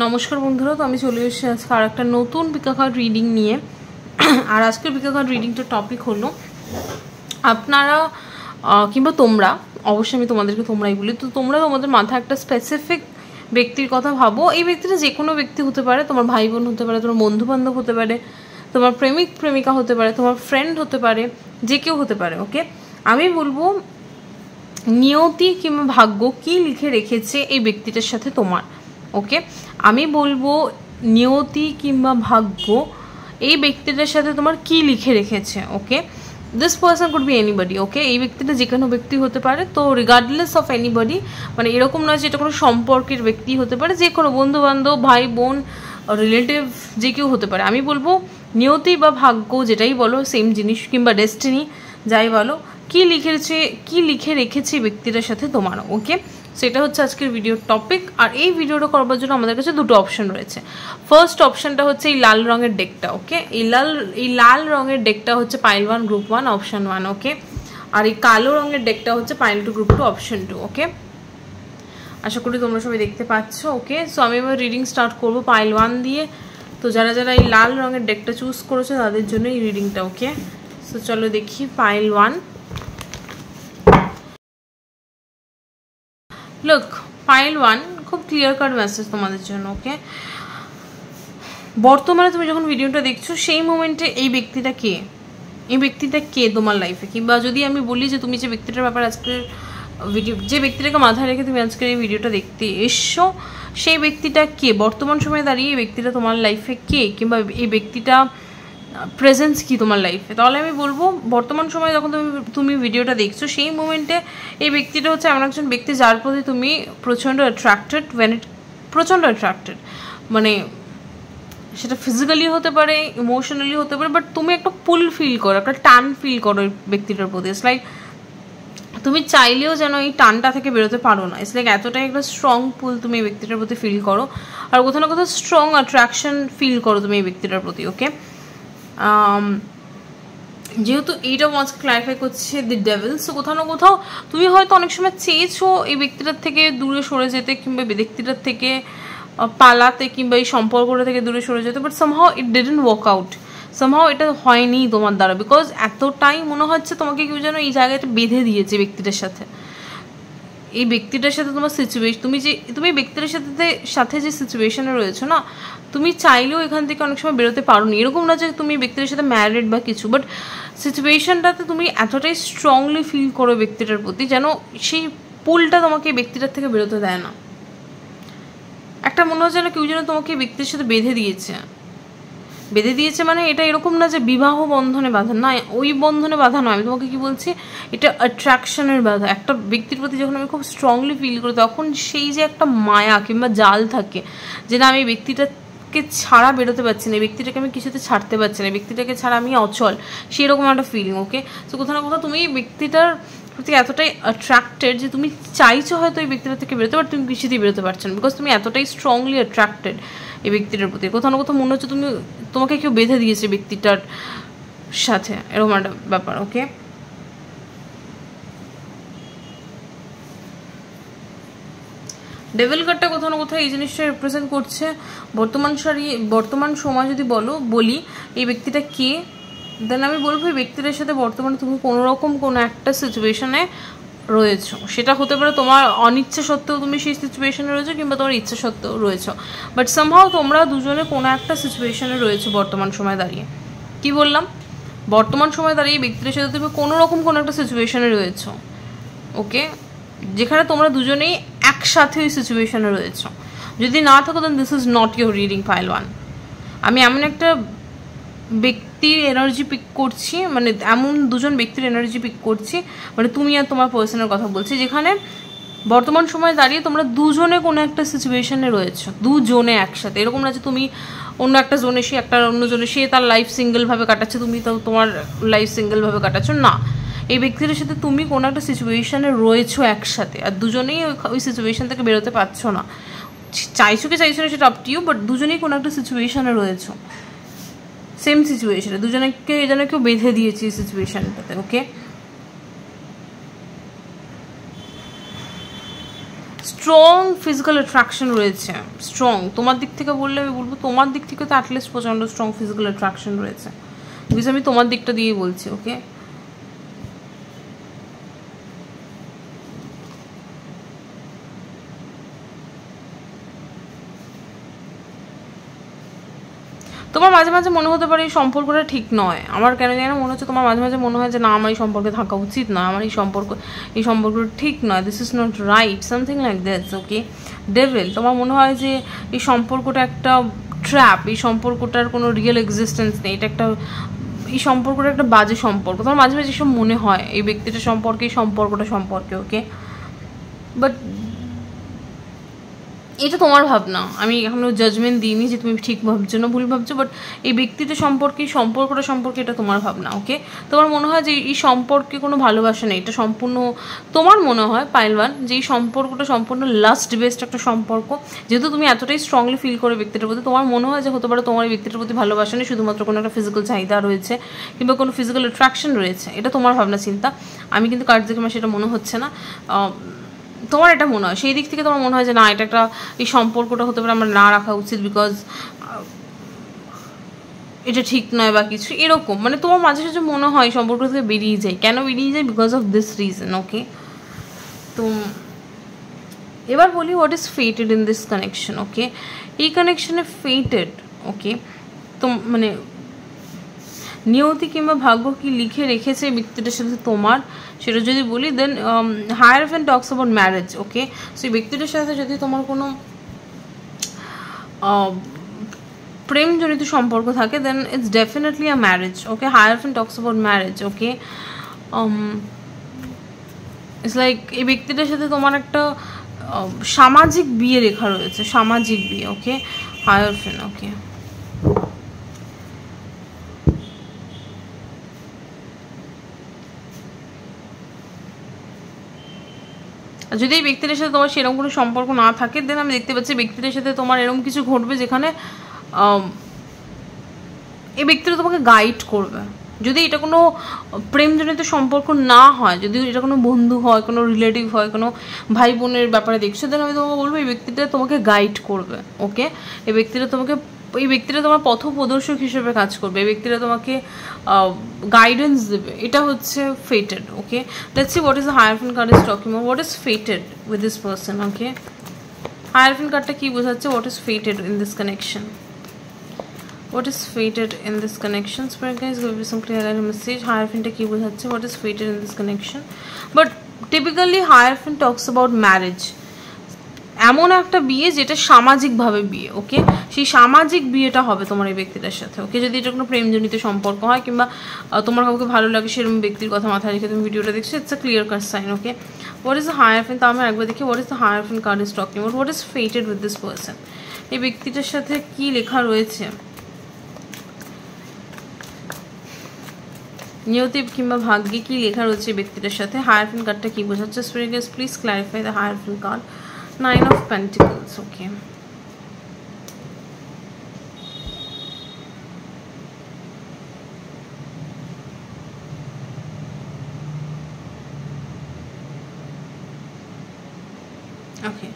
নমস্কার বন্ধুরা, তো আমি চলে এসেছি আজকে আর একটা নতুন পিকা কার্ড রিডিং নিয়ে। আর আজকের পিকা কার্ড রিডিংটার টপিক হলো আপনারা কিংবা তোমরা, অবশ্যই আমি তোমাদেরকে তোমরাই বলি, তো তোমরা তোমাদের মাথায় একটা স্পেসিফিক ব্যক্তির কথা ভাবো। এই ব্যক্তিটা যে কোনো ব্যক্তি হতে পারে, তোমার ভাই বোন হতে পারে, তোমার বন্ধু বান্ধব হতে পারে, তোমার প্রেমিক প্রেমিকা হতে পারে, তোমার ফ্রেন্ড হতে পারে, যে কেউ হতে পারে। ওকে, আমি বলবো নিয়তি কিংবা ভাগ্য কি লিখে রেখেছে এই ব্যক্তিটার সাথে তোমার। ওকে, আমি বলবো নিয়তি কিংবা ভাগ্য এই ব্যক্তিটার সাথে তোমার কি লিখে রেখেছে। Okay, this person could be anybody. Okay, এই ব্যক্তিটা যে কোনো ব্যক্তি হতে পারে, তো রিগার্ডলেস অফ এনিবডি, মানে এরকম নয় যে এটা কোনো সম্পর্কের ব্যক্তি হতে পারে, যে কোনো বন্ধু বান্ধব, ভাই বোন, রিলেটিভ, যে কেউ হতে পারে। আমি বলবো নিয়তি বা ভাগ্য যেটাই বলো, সেম জিনিস, কিংবা ডেস্টিনি যাই বলো, কি লিখে রেখেছে ব্যক্তিটার সাথে তোমার। ওকে, সেটা হচ্ছে আজকের ভিডিওর টপিক। আর এই ভিডিওটা করবার জন্য আমাদের কাছে দুটো অপশন রয়েছে। ফার্স্ট অপশনটা হচ্ছে এই লাল রঙের ডেকটা। ওকে, এই লাল রঙের ডেকটা হচ্ছে পাইল 1 গ্রুপ 1 অপশন 1। ওকে, আর এই কালো রঙের ডেকটা হচ্ছে পাইল 2 গ্রুপ 2 অপশন 2। ওকে, আশা করি তোমরা সবাই দেখতে পাচ্ছ। ওকে, সো আমি এবার রিডিং স্টার্ট করবো পাইল 1 দিয়ে। তো যারা যারা এই লাল রঙের ডেকটা চুজ করেছে তাদের জন্য এই রিডিংটা। ওকে, সো চলো দেখি পাইল 1। লুক, পাইল 1 খুব ক্লিয়ার কাট মেসেজ তোমাদের জন্য। ওকে, বর্তমানে তুমি যখন ভিডিওটা দেখছো সেই মোমেন্টে এই ব্যক্তিটা কে তোমার লাইফে, কিংবা যদি আমি বলি যে তুমি যে ব্যক্তিটার ব্যাপারে আজকের যে ব্যক্তিটাকে মাথায় রেখে তুমি আজকের এই ভিডিওটা দেখতে এসছো, সেই ব্যক্তিটা কে বর্তমান সময়ে দাঁড়িয়ে, এই ব্যক্তিটা তোমার লাইফে কে, কিংবা এই ব্যক্তিটা প্রেজেন্স কি তোমার লাইফে, তাহলে আমি বলবো বর্তমান সময়ে যখন তুমি ভিডিওটা দেখছো সেই মোমেন্টে এই ব্যক্তিটা হচ্ছে এমন একজন ব্যক্তি যার প্রতি তুমি প্রচণ্ড অ্যাট্রাক্টেড, মানে সেটা ফিজিক্যালি হতে পারে, ইমোশনালি হতে পারে, বাট তুমি একটা পুল ফিল করো, একটা টান ফিল করো এই ব্যক্তিটার প্রতি। ইটস লাইক তুমি চাইলেও যেন এই টানটা থেকে বেরোতে পারো না। ইটস লাইক এতটাই একটা স্ট্রং পুল তুমি এই ব্যক্তিটার প্রতি ফিল করো, আর কোথাও না কোথাও স্ট্রং অ্যাট্রাকশন ফিল করো তুমি এই ব্যক্তিটার প্রতি। ওকে, যেহেতু এইটাও আজকে ক্লারিফাই করছে দি ডেভিল, সো কোথাও না কোথাও তুমি হয়তো অনেক সময় চেয়েছো এই ব্যক্তিটার থেকে দূরে সরে যেতে, কিংবা ব্যক্তিটার থেকে পালাতে, কিংবা এই সম্পর্কটা থেকে দূরে সরে যেতে, but somehow it didn't work out, somehow এটা হয়নি তোমার দ্বারা, বিকজ এতটাই মনে হচ্ছে তোমাকে কেউ যেন এই জায়গাটা বেঁধে দিয়েছে ব্যক্তিটার সাথে। এই ব্যক্তিটার সাথে তোমার সিচুয়েশন, তুমি ব্যক্তিটার সাথে যে সিচুয়েশনে রয়েছো না, তুমি চাইলেও এখান থেকে অনেক সময় বেরোতে পারো নি। এরকম না যে তুমি ব্যক্তিটার সাথে ম্যারিড বা কিছু, বাট সিচুয়েশনটাতে তুমি এতটাই স্ট্রংলি ফিল করো ব্যক্তিটার প্রতি, যেন সেই পুলটা তোমাকে ব্যক্তিটার থেকে বেরোতে দেয় না। একটা মনে হচ্ছে না কেউ যেন তোমাকে ব্যক্তির সাথে বেঁধে দিয়েছে, মানে এটা এরকম না যে বিবাহ বন্ধনে বাঁধা, না, ওই বন্ধনে বাঁধা নয়। আমি তোমাকে কি বলছি, এটা অ্যাট্রাকশনের বাঁধা। একটা ব্যক্তির প্রতি যখন আমি খুব স্ট্রংলি ফিল করি, তখন সেই যে একটা মায়া কিংবা জাল থাকে, যে না আমি ব্যক্তিটাকে ছাড়া বেরোতে পারছি না, এই ব্যক্তিটাকে আমি কিছুতে ছাড়তে পারছি না, ব্যক্তিটাকে ছাড়া আমি অচল, সেরকম একটা ফিলিং। ওকে, তো কোথাও না কোথাও তুমি এই ব্যক্তিটার প্রতি এতটাই অ্যাট্রাক্টেড যে তুমি চাইছো হয়তো এই ব্যক্তিটা থেকে বেরোতে, বাট তুমি কিছুতেই বেরোতে পারছো না, বিকজ তুমি এতটাই স্ট্রংলি অ্যাট্রাক্টেড এই ব্যক্তিটার প্রতি। কোথাও না কোথাও মনে হচ্ছে তোমাকে কেউ বেঁধে দিয়েছে ব্যক্তিটার সাথে, এরকম একটা ব্যাপার। ওকে, ডেভিল কার্ডটা কোথাও না কোথাও এই জিনিসটা রিপ্রেজেন্ট করছে বর্তমান সময়। যদি বলি এই ব্যক্তিটা কে, দেন আমি বলবো এই ব্যক্তিটার সাথে বর্তমানে তুমি কোনো একটা সিচুয়েশনে রয়েছো। সেটা হতে পারে তোমার অনিচ্ছা সত্ত্বেও তুমি সেই সিচুয়েশনে রয়েছো, কিংবা তোমার ইচ্ছা সত্ত্বেও রয়েছো, বাট সামহাও তোমরা দুজনে কোনো একটা সিচুয়েশনে রয়েছো বর্তমান সময় দাঁড়িয়ে। কি বললাম, বর্তমান সময় দাঁড়িয়ে ব্যক্তির সাথে তুমি কোনো একটা সিচুয়েশনে রয়েছো। ওকে, যেখানে তোমরা দুজনেই একসাথে ওই সিচুয়েশনে রয়েছো। যদি না থাকো then this is not your reading pile 1। আমি এমন একটা ব্যক্তির এনার্জি পিক করছি, মানে এমন দুজন ব্যক্তির এনার্জি পিক করছি, মানে তুমি আর তোমার পার্সনের কথা বলছি, যেখানে বর্তমান সময় দাঁড়িয়ে তোমরা দুজনে কোনো একটা সিচুয়েশনে রয়েছো, দুজনে একসাথে। এরকম না যে তুমি অন্য একটা জোনে, অন্য জোনে, সে তার লাইফ সিঙ্গেলভাবে কাটাচ্ছে, তুমি তো তোমার লাইফ সিঙ্গেলভাবে কাটাচ্ছ না। এই ব্যক্তির সাথে তুমি কোনো একটা সিচুয়েশনে রয়েছো একসাথে, আর দুজনেই ওই সিচুয়েশন থেকে বেরোতে পারছো না। চাইছো না সেটা আপ টু ইউ, বাট দুজনেই কোনো একটা সিচুয়েশনে রয়েছো, সেম সিচুয়েশনে, দুজনকে যেন কেউ বেঁধে দিয়েছে এই সিচুয়েশনটাতে। ওকে, স্ট্রং ফিজিক্যাল অ্যাট্রাকশন রয়েছে, স্ট্রং। তোমার দিক থেকে বললে আমি বলবো তোমার দিক থেকে তো অ্যাটলিস্ট প্রচণ্ড স্ট্রং ফিজিক্যাল অ্যাট্রাকশন রয়েছে, বিকজ আমি তোমার দিকটা দিয়েই বলছি। ওকে, তোমার মাঝে মাঝে মনে হতে পারে এই সম্পর্কটা ঠিক নয়। আমার কেন জানি না মনে হচ্ছে তোমার মাঝে মাঝে মনে হয় যে না, আমার এই সম্পর্কে থাকা উচিত নয়, আমার এই সম্পর্কটা ঠিক নয়, this is not right, something like this. Okay, devil, তোমার মনে হয় যে এই সম্পর্কটা একটা ট্র্যাপ, এই সম্পর্কটার কোনো রিয়েল এক্সিস্টেন্স নেই, এটা একটা, এই সম্পর্কটা একটা বাজে সম্পর্ক। তোমার মাঝে মাঝে এসব মনে হয় এই ব্যক্তিটা সম্পর্কে, এই সম্পর্কটা সম্পর্কে। ওকে, বাট এটা তোমার ভাবনা, আমি এখনো জাজমেন্ট দিইনি যে তুমি ঠিক ভাবছো না ভুল ভাবছো, বাট এই ব্যক্তিটা সম্পর্কে, এই সম্পর্কটা সম্পর্কে এটা তোমার ভাবনা। ওকে, তোমার মনে হয় যে এই সম্পর্কে কোনো ভালোবাসা নেই, এটা সম্পূর্ণ তোমার মনে হয় পাইলওয়ান যে এই সম্পর্কটা সম্পূর্ণ লাস্ট বেসড একটা সম্পর্ক। যেহেতু তুমি এতটাই স্ট্রংলি ফিল করে ব্যক্তিটার প্রতি, তোমার মনে হয় যে হতে পারে তোমার এই ব্যক্তিটার প্রতি ভালোবাসা নেই, শুধুমাত্র কোনো একটা ফিজিক্যাল চাহিদা রয়েছে কিংবা কোনো ফিজিক্যাল অ্যাট্রাকশন রয়েছে। এটা তোমার ভাবনা চিন্তা, আমি কিন্তু কার্ড দেখে আমার সেটা মনে হচ্ছে না। তোমার এটা মনে হয়, সেই দিক থেকে তোমার মনে হয় যে না, এটা একটা, এই সম্পর্কটা হতে পারে আমার না রাখা উচিত, বিকজ এটা ঠিক নয় বা কিছু এরকম, মানে তোমার মাঝে সাঝে মনে হয় সম্পর্ক থেকে বেরিয়ে যায়। কেন বেরিয়ে যায়? Because of this reason. Okay, তো এবার বলি what is fated in this connection. Okay, এই কানেকশনে ফেটেড, ওকে, তো মানে নিয়তি কিংবা ভাগ্য কি লিখে রেখেছে ব্যক্তিটার সাথে তোমার, সেটা যদি বলি then hierophant talks about marriage. Okay, so এই ব্যক্তিটার সাথে যদি তোমার কোনো প্রেমজনিত সম্পর্ক থাকে then it's definitely a marriage. Okay, hierophant talks about marriage. Okay, it's like এই ব্যক্তিটার সাথে তোমার একটা সামাজিক বিয়ে লেখা রয়েছে, সামাজিক বিয়ে। ওকে, হায়ারফ্যান্ট। ওকে, যদি এই ব্যক্তিটার সাথে তোমার সেরকম কোনো সম্পর্ক না থাকে দেন আমি দেখতে পাচ্ছি ব্যক্তিটার সাথে তোমার এরকম কিছু ঘটবে যেখানে এই ব্যক্তিটা তোমাকে গাইড করবে। যদি এটা কোনো প্রেমজনিত সম্পর্ক না হয়, যদি এটা কোনো বন্ধু হয়, কোনো রিলেটিভ হয়, কোনো ভাই বোনের ব্যাপারে দেখছো, দেন আমি তোমাকে বলবো এই ব্যক্তিটা তোমাকে গাইড করবে। ওকে, এই ব্যক্তিটা তোমার পথ প্রদর্শক হিসেবে কাজ করবে, এই ব্যক্তিটা তোমাকে গাইডেন্স দেবে। এটা হচ্ছে fated. Okay, let's see what is the hierophant card is talking about, what is fated with this person. Okay, hierophant কার্ডটা কি বোঝাচ্ছে? What is fated in this connection? What is fated in this connection? Spirit guys, give me some clear message. Hierophant কি বোঝাচ্ছে? What is fated in this connection? But typically Hierophant talks about marriage. এমন একটা বিয়ে যেটা সামাজিকভাবে বিয়ে। ওকে, সেই সামাজিক বিয়েটা হবে তোমার এই ব্যক্তিটার সাথে। ওকে, যদি এটা কোনো প্রেমজনিত সম্পর্ক হয় কিংবা তোমার কাউকে ভালো লাগে সেরকম ব্যক্তির কথা মাথায় রেখে তুমি ভিডিওটা দেখছো, it's a clear cut sign. Okay, what is the hierophant? তা আমি একবার দেখি what is the hierophant card is talking about, what is fated with this person. এই ব্যক্তিটার সাথে কি লেখা রয়েছে? নিয়তি কিংবা ভাগ্যে কি লেখা রয়েছে ব্যক্তিটার সাথে? হায়ারফ্যান্ট কার্ডটা কি বোঝাচ্ছে? Spirit guides please clarify the hierophant card. 9 of Pentacles. Okay, okay,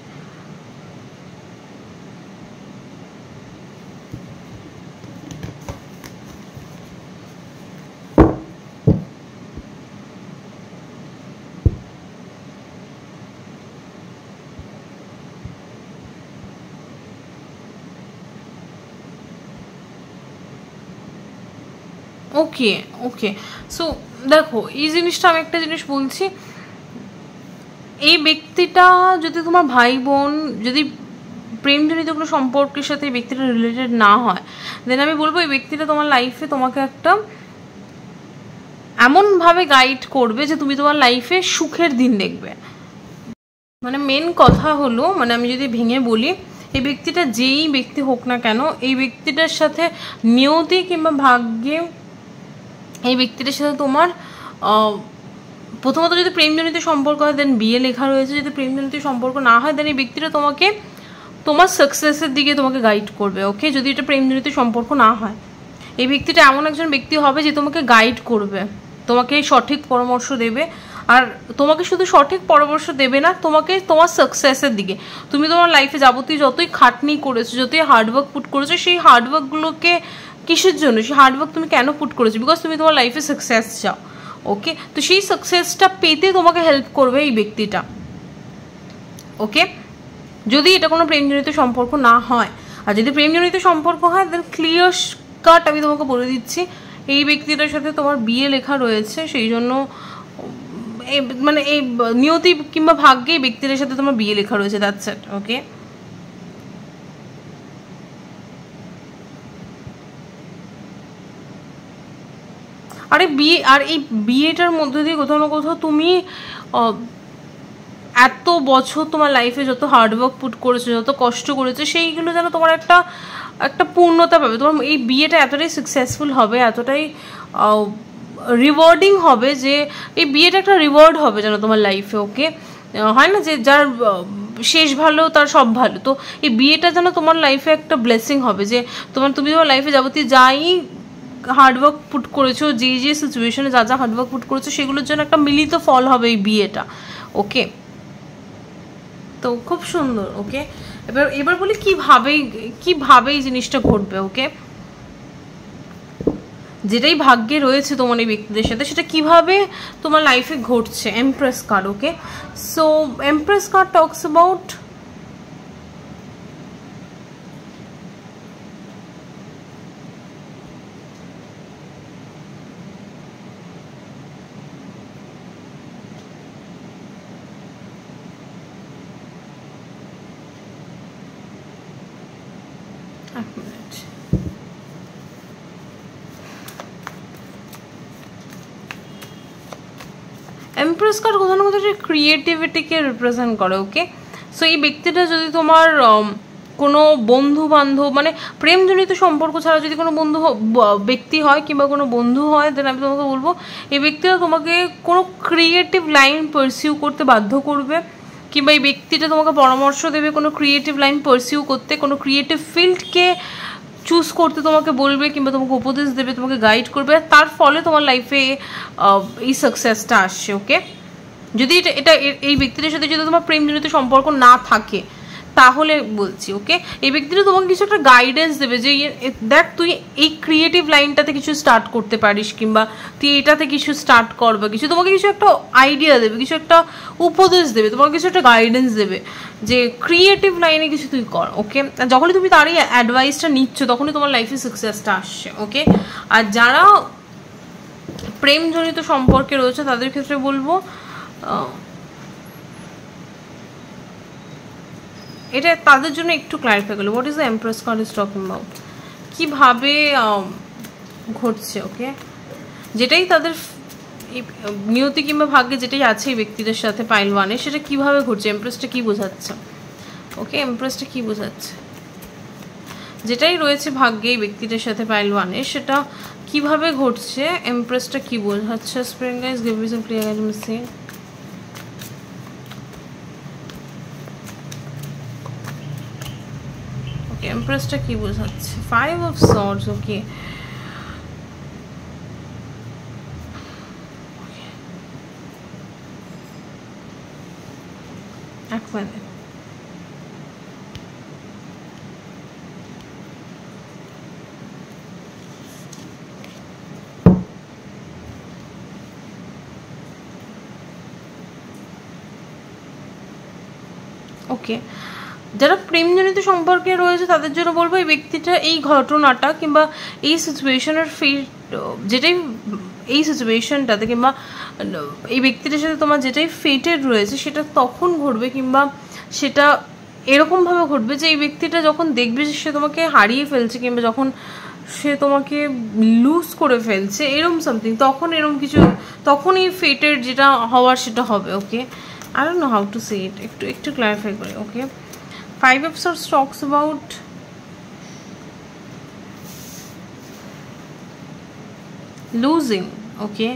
okay, okay. So দেখো, এই জিনিসটা আমি একটা জিনিস বলছি, এই ব্যক্তিটা যদি তোমার ভাই বোন, যদি প্রেমজনিত কোনো সম্পর্কের সাথে এই ব্যক্তিটা রিলেটেড না হয়, দেন আমি বলবো এই ব্যক্তিটা তোমার লাইফে তোমাকে একটা এমনভাবে গাইড করবে যে তুমি তোমার লাইফে সুখের দিন দেখবে। মানে মেন কথা হলো, মানে আমি যদি ভেঙে বলি, এই ব্যক্তিটা যেই ব্যক্তি হোক না কেন, এই ব্যক্তিটার সাথে নিয়তি কিংবা ভাগ্যে এই ব্যক্তিটার সাথে তোমার প্রথমত যদি প্রেমজনিত সম্পর্ক হয় দেন বিয়ে লেখা রয়েছে, যদি প্রেমজনিত সম্পর্ক না হয় দেন এই ব্যক্তিটা তোমাকে তোমার সাকসেসের দিকে তোমাকে গাইড করবে। ওকে, যদি এটা প্রেমজনিত সম্পর্ক না হয়, এই ব্যক্তিটা এমন একজন ব্যক্তি হবে যে তোমাকে গাইড করবে, তোমাকে সঠিক পরামর্শ দেবে, আর তোমাকে শুধু সঠিক পরামর্শ দেবে না, তোমাকে তোমার সাকসেসের দিকে, তুমি তোমার লাইফে যাবতীয় যতই খাটনি করেছো, যতই হার্ডওয়ার্ক পুট করেছো, সেই হার্ডওয়ার্কগুলোকে কিসের জন্য, সেই হার্ডওয়ার্ক তুমি কেন পুট করেছো? বিকজ তুমি তোমার লাইফে সাকসেস চাও। ওকে, তো সেই সাকসেসটা পেতে তোমাকে হেল্প করবে এই ব্যক্তিটা। ওকে, যদি এটা কোনো প্রেমজনিত সম্পর্ক না হয়, আর যদি প্রেমজনিত সম্পর্ক হয় দেন ক্লিয়ার কাট আমি তোমাকে বলে দিচ্ছি, এই ব্যক্তিটার সাথে তোমার বিয়ে লেখা রয়েছে, সেই জন্য মানে এই নিয়তি কিংবা ভাগ্যে এই ব্যক্তিটার সাথে তোমার বিয়ে লেখা রয়েছে, দ্যাটস ইট। ওকে, আরে বিয়ে, আর এই বিয়েটার মধ্যে দিয়ে কোথাও না কোথাও তুমি এত বছর তোমার লাইফে যত হার্ডওয়ার্ক পুট করেছো, যত কষ্ট করেছো, সেইগুলো যেন তোমার একটা একটা পূর্ণতা পাবে। তোমার এই বিয়েটা এতটাই সাকসেসফুল হবে, এতটাই রিওয়ার্ডিং হবে যে এই বিয়েটা একটা রিওয়ার্ড হবে যেন তোমার লাইফে। ওকে, হয় না যে যার শেষ ভালো তার সব ভালো, তো এই বিয়েটা যেন তোমার লাইফে একটা ব্লেসিং হবে, যে তুমি তোমার লাইফে যাবতীয় যাই হার্ডওয়ার্ক পুট করেছো, যে যে সিচুয়েশনে যা যা হার্ডওয়ার্ক পুট করেছো, সেগুলোর জন্য একটা মিলিত ফল হবে এই বিয়েটা। ওকে, তো খুব সুন্দর। ওকে, এবার বলি কিভাবে এই জিনিসটা ঘটবে। ওকে, যেটাই ভাগ্যে রয়েছে তোমার এই ব্যক্তিদের সাথে, সেটা কিভাবে তোমার লাইফে ঘটছে। Empress card. Okay, so empress card talks about empress card কোথাও না কোথাও ক্রিয়েটিভিটিকে রিপ্রেজেন্ট করে। ওকে, সো এই ব্যক্তিটা যদি তোমার কোনো বন্ধু বান্ধব, মানে প্রেমজনিত সম্পর্ক ছাড়া যদি কোনো ব্যক্তি হয় কিংবা কোনো বন্ধু হয়, দেন আমি তোমাকে বলবো এই ব্যক্তিটা তোমাকে কোনো ক্রিয়েটিভ লাইন পারসিউ করতে বাধ্য করবে, কিংবা এই ব্যক্তিটা তোমাকে পরামর্শ দেবে কোনো ক্রিয়েটিভ লাইন পারসিউ করতে, কোনো ক্রিয়েটিভ ফিল্ডকে চুজ করতে তোমাকে বলবে, কিংবা তোমাকে উপদেশ দেবে, তোমাকে গাইড করবে, তার ফলে তোমার লাইফে এই সাকসেসটা আসছে। ওকে, যদি এটা এই ব্যক্তিটার সাথে যদি তোমার প্রেমজনিত সম্পর্ক না থাকে তাহলে বলছি। ওকে, এই ব্যক্তিটা তোমাকে কিছু একটা গাইডেন্স দেবে যে দেখ তুই এই ক্রিয়েটিভ লাইনটাতে কিছু স্টার্ট করতে পারিস, কিংবা তুই এটাতে কিছু স্টার্ট কর, বা কিছু তোমাকে কিছু একটা আইডিয়া দেবে, কিছু একটা উপদেশ দেবে, তোমাকে কিছু একটা গাইডেন্স দেবে যে ক্রিয়েটিভ লাইনে কিছু তুই কর। ওকে, যখনই তুমি তার এই অ্যাডভাইসটা নিচ্ছ তখনই তোমার লাইফে সাকসেসটা আসছে। ওকে, আর যারা প্রেমজনিত সম্পর্কে রয়েছে তাদের ক্ষেত্রে বলবো এটা তাদের জন্য একটু ক্লারিফাই করলো what is the empress card is talking about, কীভাবে ঘটছে। ওকে, যেটাই তাদের নিয়তি কিংবা ভাগ্যে যেটাই আছে এই ব্যক্তিদের সাথে পাইল ওয়ানে, সেটা কীভাবে ঘটছে, এমপ্রেসটা কী বোঝাচ্ছে। ওকে, এমপ্রেসটা কী বোঝাচ্ছে, যেটাই রয়েছে ভাগ্যে এই ব্যক্তিদের সাথে পাইল ওয়ানে, সেটা কীভাবে ঘটছে, এমপ্রেসটা কী বোঝাচ্ছে। Spirit guides give me some clear guidance see. এমপ্রেসটা কি বোঝাচ্ছে, 5 of swords। ওকে, এক মিনিট, ওকে, যারা প্রেমজনিত সম্পর্কে রয়েছে তাদের জন্য বলবো এই ব্যক্তিটা এই ঘটনাটা কিংবা এই সিচুয়েশনের যেটাই এই সিচুয়েশনটাতে কিংবা এই ব্যক্তিটার সাথে তোমার যেটাই ফেটেড রয়েছে সেটা তখন ঘটবে, কিংবা সেটা এরকমভাবে ঘটবে যে এই ব্যক্তিটা যখন দেখবে যে সে তোমাকে হারিয়ে ফেলছে, কিংবা যখন সে তোমাকে লুজ করে ফেলছে এরম সামথিং, তখন এরম কিছু, তখন এই ফেটেড যেটা হওয়ার সেটা হবে। ওকে, I don't know how to say it, একটু ক্লারিফাই করে। ওকে, 5 of swords talks about losing. Okay,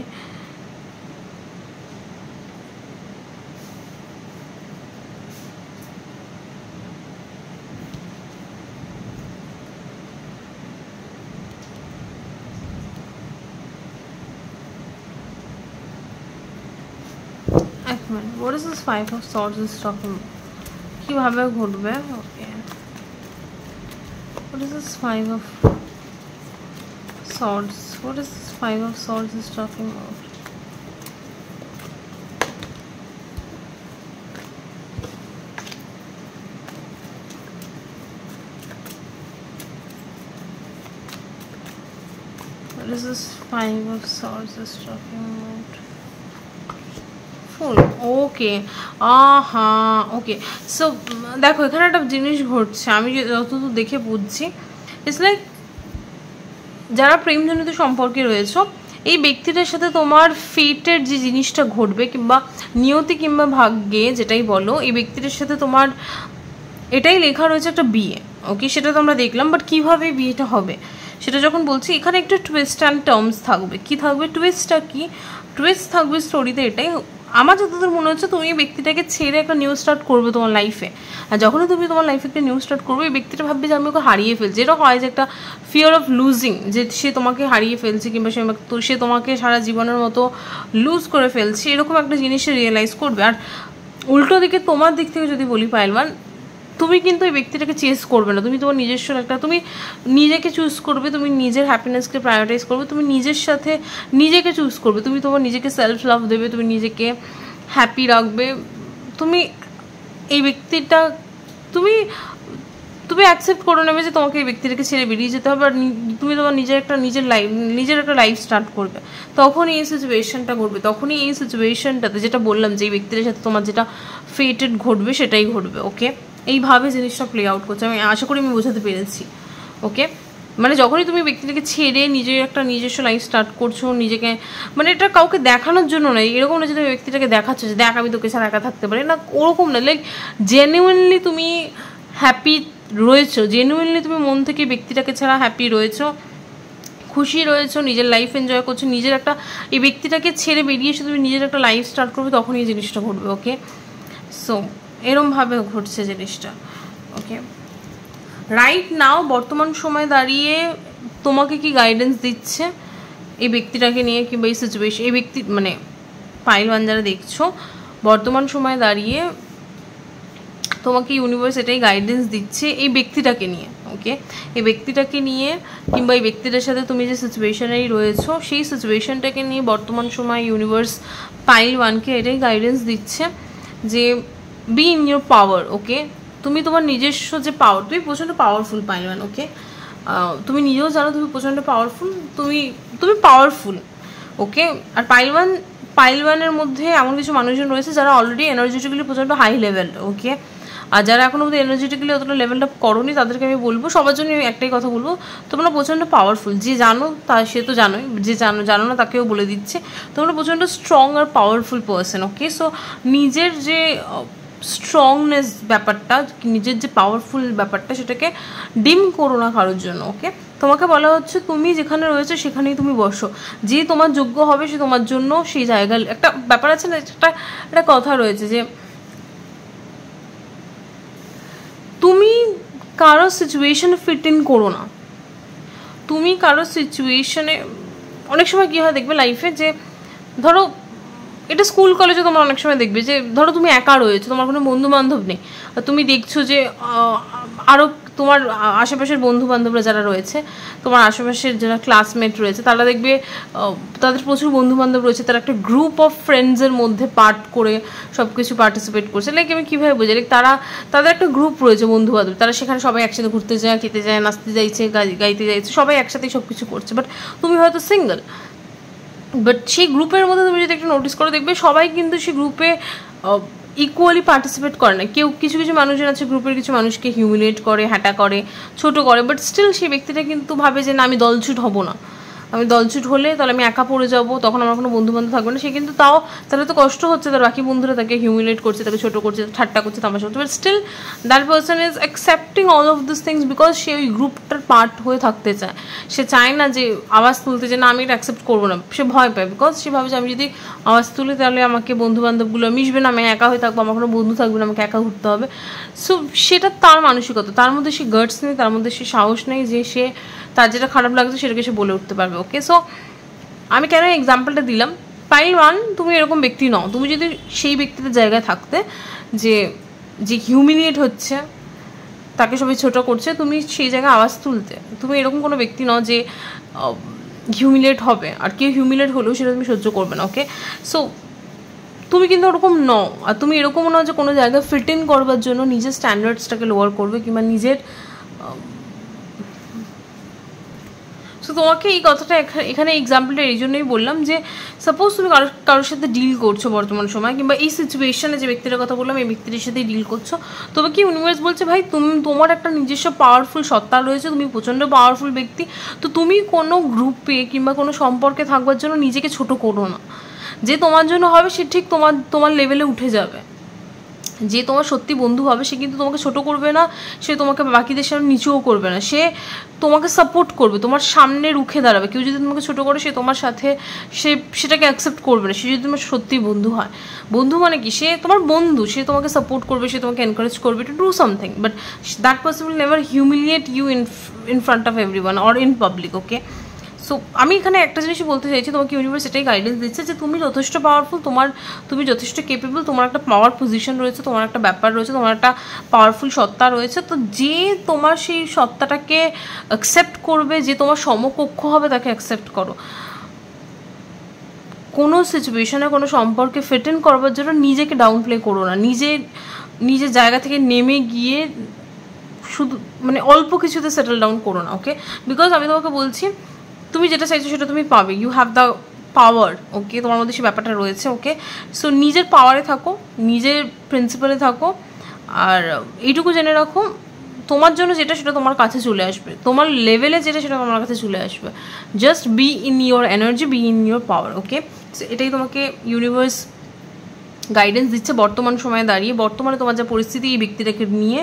What is this Five of Swords is talking about? কিভাবে ঘটবে? Okay. What is this Five of Swords? What is this Five of Swords is talking about? What is this Five of Swords is talking about? Full. Okay. Okay. So দেখো এখানে একটা জিনিস ঘটছে, আমি যতদূর দেখে বুঝছি, ইটস লাইক যারা প্রেমজনিত সম্পর্কে রয়েছে এই ব্যক্তিটার সাথে তোমার ফেটের যে জিনিসটা ঘটবে কিংবা নিয়তি কিংবা ভাগ্যে যেটাই বলো, এই ব্যক্তিটার সাথে তোমার এটাই লেখা রয়েছে একটা বিয়ে। ওকে, সেটা তো আমরা দেখলাম, বাট কীভাবে বিয়েটা হবে সেটা যখন বলছি, এখানে একটা টুইস্ট অ্যান্ড টার্মস থাকবে। কি থাকবে টুইস্টটা? কি টুইস্ট থাকবে স্টোরিতে এটাই আমার যতদূর মনে হচ্ছে, তুমি এই ব্যক্তিটাকে ছেড়ে একটা নিউ স্টার্ট করবে তোমার লাইফে। আর যখনই তুমি তোমার লাইফে একটা নিউ স্টার্ট করবে, এই ব্যক্তিটা ভাববে যে আমি ওকে হারিয়ে ফেলছি। যেটা হয় যে একটা ফিয়ার অফ লুজিং, যে সে তোমাকে হারিয়ে ফেলছে কিংবা সে তোমাকে সারা জীবনের মতো লুজ করে ফেলছে, এরকম একটা জিনিসে রিয়েলাইজ করবে। আর উল্টো দিকে তোমার দিক থেকে যদি বলি পাইলওয়ান, তুমি কিন্তু এই ব্যক্তিটাকে চেস করবে না, তুমি তোমার নিজস্ব একটা, তুমি নিজেকে চুজ করবে, তুমি নিজের হ্যাপিনেসকে প্রায়োরিটাইজ করবে, তুমি নিজের সাথে নিজেকে চুজ করবে, তুমি তোমার নিজেকে সেলফ লাভ দেবে, তুমি নিজেকে হ্যাপি রাখবে। তুমি এই ব্যক্তিটা তুমি অ্যাকসেপ্ট করে নেবে যে তোমাকে এই ব্যক্তিটাকে ছেড়ে বেরিয়ে যেতে হবে, আর তুমি তোমার নিজের একটা লাইফ স্টার্ট করবে। তখনই এই সিচুয়েশনটা ঘটবে, তখনই এই সিচুয়েশনটাতে যেটা বললাম যে এই ব্যক্তির সাথে তোমার যেটা ফেটেড ঘটবে সেটাই ঘটবে। ওকে, এইভাবে জিনিসটা প্লে আউট করছে, আমি আশা করি আমি বোঝাতে পেরেছি। ওকে, মানে যখনই তুমি ব্যক্তিটাকে ছেড়ে নিজের একটা নিজস্ব লাইফ স্টার্ট করছো, নিজেকে মানে এটা কাউকে দেখানোর জন্য নয়, এরকম না যে তুমি ব্যক্তিটাকে দেখাচ্ছ যে দেখ আমি তোকে ছাড়া একা থাকতে পারি না, ওরকম না। লাইক জেনুইনলি তুমি হ্যাপি রয়েছো, জেনুইনলি তুমি মন থেকে ব্যক্তিটাকে ছাড়া হ্যাপি রয়েছো, খুশি রয়েছো, নিজের লাইফ এনজয় করছো, নিজের একটা এই ব্যক্তিটাকে ছেড়ে বেরিয়ে এসে তুমি নিজের একটা লাইফ স্টার্ট করবে, তখন এই জিনিসটা ঘটবে। ওকে, সো এরমভাবে ঘটছে জিনিসটা। ওকে, রাইট নাও বর্তমান সময় দাঁড়িয়ে তোমাকে কি গাইডেন্স দিচ্ছে এই ব্যক্তিটাকে নিয়ে কিংবা এই সিচুয়েশন, এই ব্যক্তি মানে পাইলওয়ান যারা দেখছো, বর্তমান সময় দাঁড়িয়ে তোমাকে ইউনিভার্স এটাই গাইডেন্স দিচ্ছে এই ব্যক্তিটাকে নিয়ে। ওকে, এই ব্যক্তিটাকে নিয়ে কিংবা এই ব্যক্তিটার সাথে তুমি যে সিচুয়েশনেই রয়েছো সেই সিচুয়েশনটাকে নিয়ে বর্তমান সময় ইউনিভার্স পাইলওয়ানকে এটাই গাইডেন্স দিচ্ছে যে বি ইন ইউর পাওয়ার। ওকে, তুমি তোমার নিজস্ব যে পাওয়ার, তুমি প্রচণ্ড পাওয়ারফুল পাইলওয়ান। ওকে, তুমি নিজেও জানো তুমি প্রচণ্ড পাওয়ারফুল, তুমি পাওয়ারফুল। ওকে, আর পাইলওয়ানের মধ্যে এমন কিছু মানুষজন রয়েছে যারা অলরেডি এনার্জেটিক্যালি প্রচণ্ড হাই লেভেল। ওকে, আর যারা এখনো মধ্যে এনার্জেটিক্যালি অতটা লেভেলটা করোনি তাদেরকে আমি বলবো, সবার জন্য একটাই কথা বলবো, তোমরা প্রচণ্ড পাওয়ারফুল। যে জানো সে তো জানোই, যে জানো না তাকেও বলে দিচ্ছে, তোমরা প্রচণ্ড স্ট্রং আর পাওয়ারফুল পার্সন। ওকে, সো নিজের যে স্ট্রংনেস ব্যাপারটা, নিজের যে পাওয়ারফুল ব্যাপারটা, সেটাকে ডিম করো না কারোর জন্য। ওকে, তোমাকে বলা হচ্ছে তুমি যেখানে রয়েছে সেখানেই তুমি বসো, যে তোমার যোগ্য হবে সে তোমার জন্য সেই জায়গায়, একটা ব্যাপার আছে না, একটা কথা রয়েছে যে তুমি কারো সিচুয়েশনে ফিট ইন করো না, তুমি কারো সিচুয়েশনে, অনেক সময় কী হয় দেখবে লাইফে, যে ধরো এটা স্কুল কলেজে তোমার অনেক সময় দেখবে যে ধরো তুমি একা রয়েছো, তোমার কোনো বন্ধু বান্ধব নেই, তুমি দেখছো যে আরও তোমার আশেপাশের বন্ধু বান্ধবরা যারা রয়েছে, তোমার আশেপাশের যারা ক্লাসমেট রয়েছে, তারা দেখবে তাদের প্রচুর বন্ধু বান্ধব রয়েছে, তারা একটা গ্রুপ অফ ফ্রেন্ডসের মধ্যে পার্ট করে সব কিছু পার্টিসিপেট করছে। লাইক আমি কীভাবে বুঝি, লাইক তাদের একটা গ্রুপ রয়েছে বন্ধু বান্ধব, তারা সেখানে সবাই একসাথে ঘুরতে যায়, খেতে যায়, নাচতে যাইছে, গাইতে যাইছে, সবাই একসাথেই সব কিছু করছে, বাট তুমি হয়তো সিঙ্গেল। বাট সেই গ্রুপের মধ্যে তুমি যদি একটু নোটিস করে দেখবে সবাই কিন্তু সেই গ্রুপে ইকুয়ালি পার্টিসিপেট করে না। কিছু মানুষজন আছে গ্রুপের কিছু মানুষকে হিউমিলিয়েট করে, হ্যাটা করে, ছোটো করে, বাট স্টিল সেই ব্যক্তিটা কিন্তু ভাবে যে না আমি দলছুট হব না, আমি দলছুট হলে তাহলে আমি একা পড়ে যাবো, তখন আমার কোনো বন্ধু বান্ধব থাকবে না। সে কিন্তু তাহলে তো কষ্ট হচ্ছে, তার বাকি বন্ধুরা তাকে হিউমিলেট করছে, তাকে ছোটো করছে, ঠাট্টা করছে, তামাশা করছে, but still that person is accepting all of this things because সে ওই গ্রুপটার পার্ট হয়ে থাকতে চায়। সে চায় না যে আওয়াজ তুলতে, যে না আমি এটা অ্যাকসেপ্ট করবো না, সে ভয় পায়, বিকজ সে ভাবে যে আমি যদি আওয়াজ তুলি তাহলে আমাকে বন্ধু বান্ধবগুলো মিশবে না, আমি একা হয়ে থাকবো, আমার কোনো বন্ধু থাকবে না, আমাকে একা ঘুরতে হবে। সো সেটা তার মানসিকতা, তার মধ্যে সে গার্ডস নেই, তার মধ্যে সে সাহস নেই যে সে তার যেটা খারাপ লাগছে সেটাকে সে বলে উঠতে পারবে। ওকে, সো আমি কেন এক্সাম্পলটা দিলাম, পাইল 1 তুমি এরকম ব্যক্তি নও। তুমি যদি সেই ব্যক্তিদের জায়গায় থাকতে যে হিউমিলিয়েট হচ্ছে, তাকে সবাই ছোট করছে, তুমি সেই জায়গায় আওয়াজ তুলতে। তুমি এরকম কোনো ব্যক্তি নও যে হিউমিলিয়েট হবে, আর কেউ হিউমিলিয়েট হলেও সেটা তুমি সহ্য করবে না। ওকে, সো তুমি কিন্তু ওরকম নও। আর তুমি এরকমও নও যে কোনো জায়গায় ফিট ইন করবার জন্য নিজের স্ট্যান্ডার্ডসটাকে লোয়ার করবে কিংবা নিজের। সো তোমাকে এই কথাটা এখানে এক্সাম্পলটা এই জন্যই বললাম যে সাপোজ তুমি কারোর সাথে ডিল করছো বর্তমান সময়, কিংবা এই সিচুয়েশনে যে ব্যক্তির কথা বললাম এই ব্যক্তির সাথেই ডিল করছো, তবে কি ইউনিভার্স বলছে ভাই তোমার একটা নিজস্ব পাওয়ারফুল সত্তা রয়েছে, তুমি প্রচণ্ড পাওয়ারফুল ব্যক্তি। তো তুমি কোনো গ্রুপে কিংবা কোনো সম্পর্কে থাকবার জন্য নিজেকে ছোট করো না। যে তোমার জন্য হবে সে ঠিক তোমার লেভেলে উঠে যাবে। যে তোমার সত্যি বন্ধু হবে সে কিন্তু তোমাকে ছোট করবে না, সে তোমাকে বাকিদের সামনে নিচুও করবে না, সে তোমাকে সাপোর্ট করবে, তোমার সামনে রুখে দাঁড়াবে। কেউ যদি তোমাকে ছোট করে সে তোমার সাথে সেটাকে অ্যাকসেপ্ট করবে না। সে যদি তোমার সত্যি বন্ধু হয়, বন্ধু মানে কি, সে তোমার বন্ধু, সে তোমাকে সাপোর্ট করবে, সে তোমাকে এনকারেজ করবে to do something, but that person will never humiliate you in front of everyone or in public. Okay, so আমি এখানে একটা জিনিসই বলতে চাইছি, তোমাকে ইউনিভার্স এটাই গাইডেন্স দিচ্ছে যে তুমি যথেষ্ট পাওয়ারফুল, তুমি যথেষ্ট কেপেবল, তোমার একটা পাওয়ার পজিশন রয়েছে, তোমার একটা ব্যাপার রয়েছে, তোমার একটা পাওয়ারফুল সত্তা রয়েছে। তো যে তোমার সেই সত্তাটাকে অ্যাকসেপ্ট করবে, যে তোমার সমকক্ষ হবে, তাকে অ্যাকসেপ্ট করো। কোনো সিচুয়েশনে কোনো সম্পর্কে ফিট ইন করবার জন্য নিজেকে ডাউন প্লে করো না। নিজের জায়গা থেকে নেমে গিয়ে শুধু মানে অল্প কিছুতে সেটেল ডাউন করো না। ওকে, বিকজ আমি তোমাকে বলছি তুমি যেটা চাইছো সেটা তুমি পাবে। You have the power. Okay, তোমার মধ্যে সেই ব্যাপারটা রয়েছে। ওকে, সো নিজের পাওয়ারে থাকো, নিজের প্রিন্সিপালে থাকো, আর এইটুকু জেনে রাখো তোমার জন্য যেটা সেটা তোমার কাছে চলে আসবে, তোমার লেভেলে যেটা সেটা তোমার কাছে চলে আসবে। Just be in your energy, be in your power. Okay, so এটাই তোমাকে ইউনিভার্স গাইডেন্স দিচ্ছে বর্তমান সময়ে দাঁড়িয়ে। বর্তমানে তোমার যা পরিস্থিতি, এই ব্যক্তিটাকে নিয়ে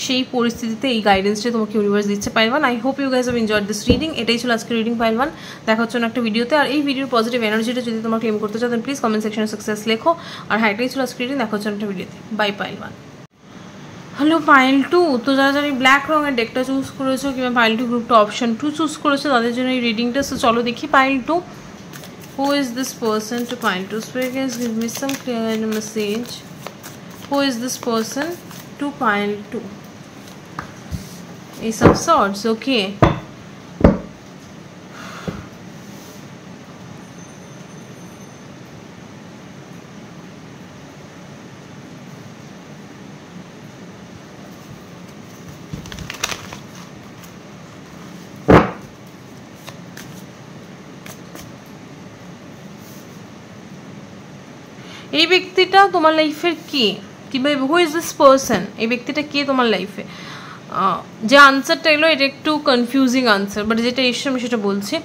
সেই পরিস্থিতিতে এই গাইডেন্সটা তোমাকে ইউনিভার্স দিচ্ছে। Pile 1, I hope you guys have enjoyed this reading. এটাই ছিল আজকে রিডিং পাইল 1। দেখা হচ্ছে না একটা ভিডিওতে। আর এই ভিডিওর পজিটিভ এনার্জিটা যদি তোমরা ক্লেম করতে চাও, দেন প্লিজ কমেন্ট সেকশনে সাকসেস লেখো। আর হ্যাঁ, এটাই ছিল আজকে রিডিং। দেখা হচ্ছে না একটা ভিডিওতে। By pile 1। হ্যালো পাইল 2, তো যারা যারা এই ব্ল্যাক রঙের ডেকটা চুজ করেছো কিংবা পাইল 2 গ্রুপটা অপশন 2 চুজ করেছো, তাদের জন্য এই রিডিংটা। সো চলো দেখি pile 2, who is this person to pile 2? Spirit guys, give me some clear message. Who is this person to pile 2? Ace of Swords. Okay, এই ব্যক্তিটা তোমার লাইফের কে, কিংবা হু ইজ দিস পারসন, এই ব্যক্তিটা কে তোমার লাইফে। যে আনসারটা এলো এটা একটু কনফিউজিং আনসার, বাট যেটা এসে আমি সেটা বলছি।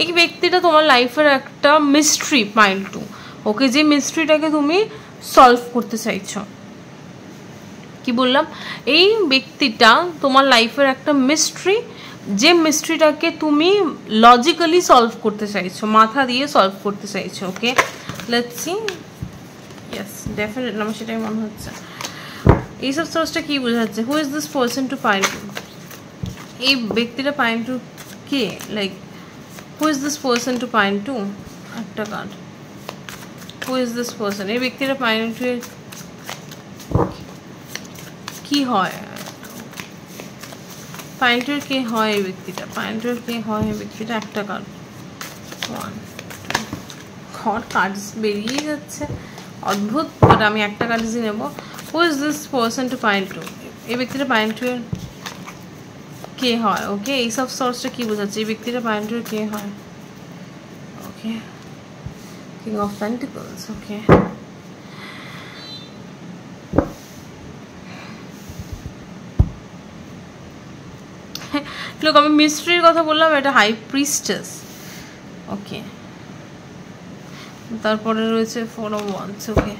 এই ব্যক্তিটা তোমার লাইফের একটা মিস্ট্রি পাইল 2। ওকে, যে মিস্ট্রিটাকে তুমি সলভ করতে চাইছ। কি বললাম, এই ব্যক্তিটা তোমার লাইফের একটা মিস্ট্রি, যে মিস্ট্রিটাকে তুমি লজিক্যালি সলভ করতে চাইছো, মাথা দিয়ে সলভ করতে চাইছো। Okay, let's see. Yes, definitely আমার সেটাই মনে হচ্ছে। এই সব সোর্সটা কী বোঝাচ্ছে? Who is this person to pile 2? এই ব্যক্তিটা পাইল 2 কে? Like who is this person to pile 2? একটা card. Who is this person? এই ব্যক্তিটা পাইল 2 এর কি হয়? পাইল 2 এর কে হয় এই ব্যক্তিটা? পাইল 2 এর কে হয় এই ব্যক্তিটা? একটা কার্ড। 1 2 কার্ড বেরিয়ে যাচ্ছে, অদ্ভুত। বাট আমি একটা কার্ডই নেব। Who is this person to pile 2? এই ব্যক্তিটা পাইল 2 এর কে হয়? ওকে, এই সব সোর্সটা কী বোঝাচ্ছে? এই ব্যক্তিটা পাইল 2 এর কে হয়? ওকে, কিং অফ পেন্টিকলস। ওকে, লোক আমি মিস্ট্রির কথা বললাম, এটা হাই প্রিস্টেস। ওকে, তারপরে রয়েছে 4 of Wands। ওকে,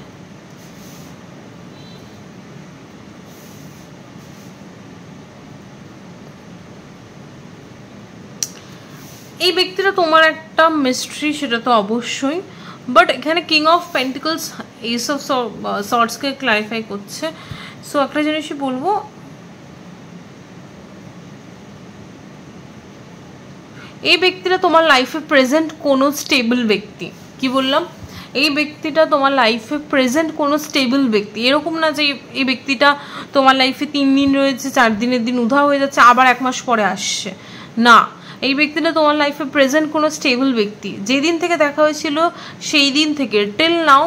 এই ব্যক্তিটা তোমার একটা মিস্ট্রি, সেটা তো অবশ্যই। বাট এখানে king of pentacles ace of সর্টসকে ক্লারিফাই করছে। সো একটা জিনিসই বলবো, এই ব্যক্তিটা তোমার লাইফে প্রেজেন্ট কোনো স্টেবল ব্যক্তি। কি বললাম? এই ব্যক্তিটা তোমার লাইফে প্রেজেন্ট কোনো স্টেবল ব্যক্তি, এরকম না যে এই ব্যক্তিটা তোমার লাইফে 3 দিন রয়েছে, 4 দিনের দিন উধাও হয়ে যাচ্ছে, আবার 1 মাস পরে আসছে, না। এই ব্যক্তিটা তোমার লাইফে প্রেজেন্ট কোনো স্টেবল ব্যক্তি, যেদিন থেকে দেখা হয়েছিল সেই দিন থেকে টিল নাও,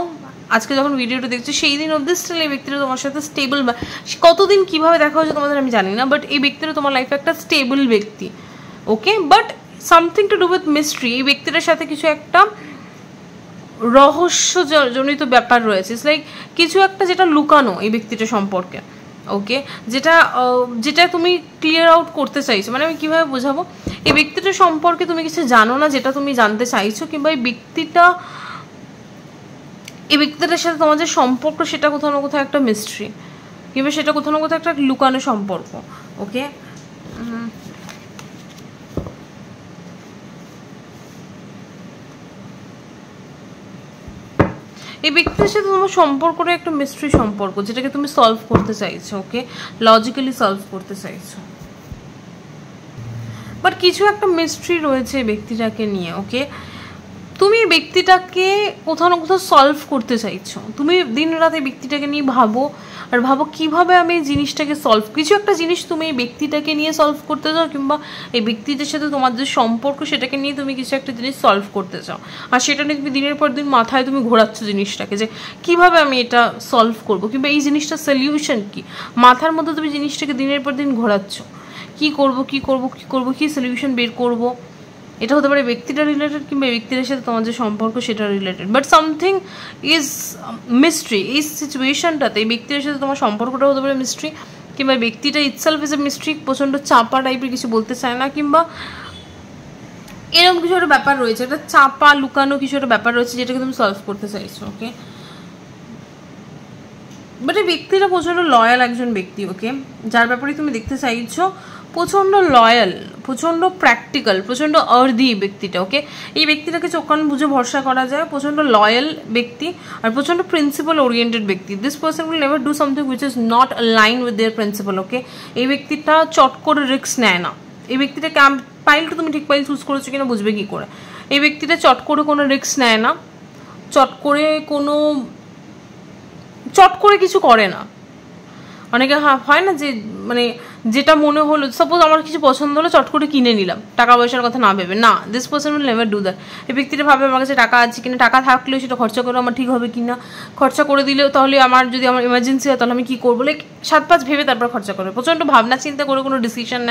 আজকে যখন ভিডিওটা দেখছি সেই দিন অবধি স্টিল এই ব্যক্তিটা তোমার সাথে স্টেবল, বা কতদিন কীভাবে দেখা হয়েছে তোমাদের আমি জানি না, বাট এই ব্যক্তিটা তোমার লাইফে একটা স্টেবল ব্যক্তি, okay. But something to do with mystery, এই ব্যক্তিটার সাথে কিছু একটা রহস্যজনিত ব্যাপার রয়েছে, ইটস লাইক কিছু একটা যেটা লুকানো এই ব্যক্তিটা সম্পর্কে, ওকে, যেটা তুমি ক্লিয়ার আউট করতে চাইছো। মানে আমি কীভাবে বোঝাবো, এই ব্যক্তিটার সম্পর্কে তুমি কিছু জানো না যেটা তুমি জানতে চাইছো, কিংবা এই ব্যক্তিটার সাথে তোমার যে সম্পর্ক সেটা কোথাও না কোথাও একটা মিস্ট্রি, কিংবা সেটা কোথাও না কোথাও একটা লুকানো সম্পর্ক, ওকে। এই ব্যক্তির সাথে তোমার সম্পর্কটা একটা মিস্ট্রি সম্পর্ক, যেটাকে তুমি সলভ করতে চাইছো, ওকে, লজিক্যালি সলভ করতে চাইছো, বাট কিছু একটা মিস্ট্রি রয়েছে এই ব্যক্তিটাকে নিয়ে, ওকে। তুমি এই ব্যক্তিটাকে কোথাও না কোথাও সলভ করতে চাইছো, তুমি দিন রাত এই ব্যক্তিটাকে নিয়ে ভাবো কীভাবে আমি এই জিনিসটাকে সলভ, কিছু একটা জিনিস তুমি এই ব্যক্তিটাকে নিয়ে সলভ করতে চাও, কিংবা এই ব্যক্তিদের সাথে তোমার যে সম্পর্ক সেটাকে নিয়ে তুমি কিছু একটা জিনিস সলভ করতে চাও, আর সেটা নিয়ে তুমি দিনের পর দিন মাথায় তুমি ঘোরাচ্ছ জিনিসটাকে, যে কীভাবে আমি এটা সলভ করবো, কিংবা এই জিনিসটার সলিউশন কী, মাথার মধ্যে তুমি জিনিসটাকে দিনের পর দিন ঘোরাচ্ছ, কী সলিউশন বের করবো। এটা হতে পারে ব্যক্তিটা রিলেটেড, কিংবা ব্যক্তিদের সাথে তোমার যে সম্পর্ক সেটা related, but something is mystery এই সিচুয়েশনটাতে। এই ব্যক্তিদের সাথে তোমার সম্পর্কটা হতে পারে মিস্ট্রি, কিংবা ব্যক্তিটা ইটসেলফ ইজ এ মিস্ট্রি, প্রচণ্ড চাপা টাইপের কিছু বলতে চায় না, কিংবা এরকম কিছু একটা ব্যাপার রয়েছে, একটা চাপা লুকানো কিছু একটা ব্যাপার রয়েছে যেটাকে তুমি সলভ করতে চাইছো, ওকে। বাট এই ব্যক্তিটা প্রচণ্ড লয়াল একজন ব্যক্তি, ওকে, যার ব্যাপারে তুমি দেখতে চাইছো, প্রচণ্ড লয়াল, প্রচণ্ড প্র্যাকটিক্যাল, প্রচণ্ড আর্দি ব্যক্তিটা, ওকে। এই ব্যক্তিটাকে চোখ কান বুঝে ভরসা করা যায়, প্রচণ্ড লয়াল ব্যক্তি, আর প্রচণ্ড প্রিন্সিপাল ওরিয়েন্টেড ব্যক্তি। This person will never do something which is not align with their principle, okay. এই ব্যক্তিটা চট করে রিস্ক নেয় না, এই ব্যক্তিটা পাইলটা তুমি ঠিক পাইল চুজ করেছো কিনা বুঝবে কী করে, এই ব্যক্তিটা চট করে কোনো রিস্ক নেয় না, চট করে কিছু করে না। অনেকে হয় না যে মানে যেটা মনে হলো, সাপোজ আমার কিছু পছন্দ হলো, চট করে কিনে নিলাম টাকা পয়সার কথা না ভেবে, না, this person will never do that. এই ব্যক্তিটা ভাবে আমার কাছে টাকা আছে কিনা, টাকা থাকলেও সেটা খরচা করে আমার ঠিক হবে কিনা, খরচা করে দিলেও তাহলে যদি আমার ইমার্জেন্সি হয় তাহলে আমি কী করবো, লাইক 7-5 ভেবে তারপর খরচা করবে, প্রচণ্ড ভাবনা চিন্তা করে কোনো ডিসিশন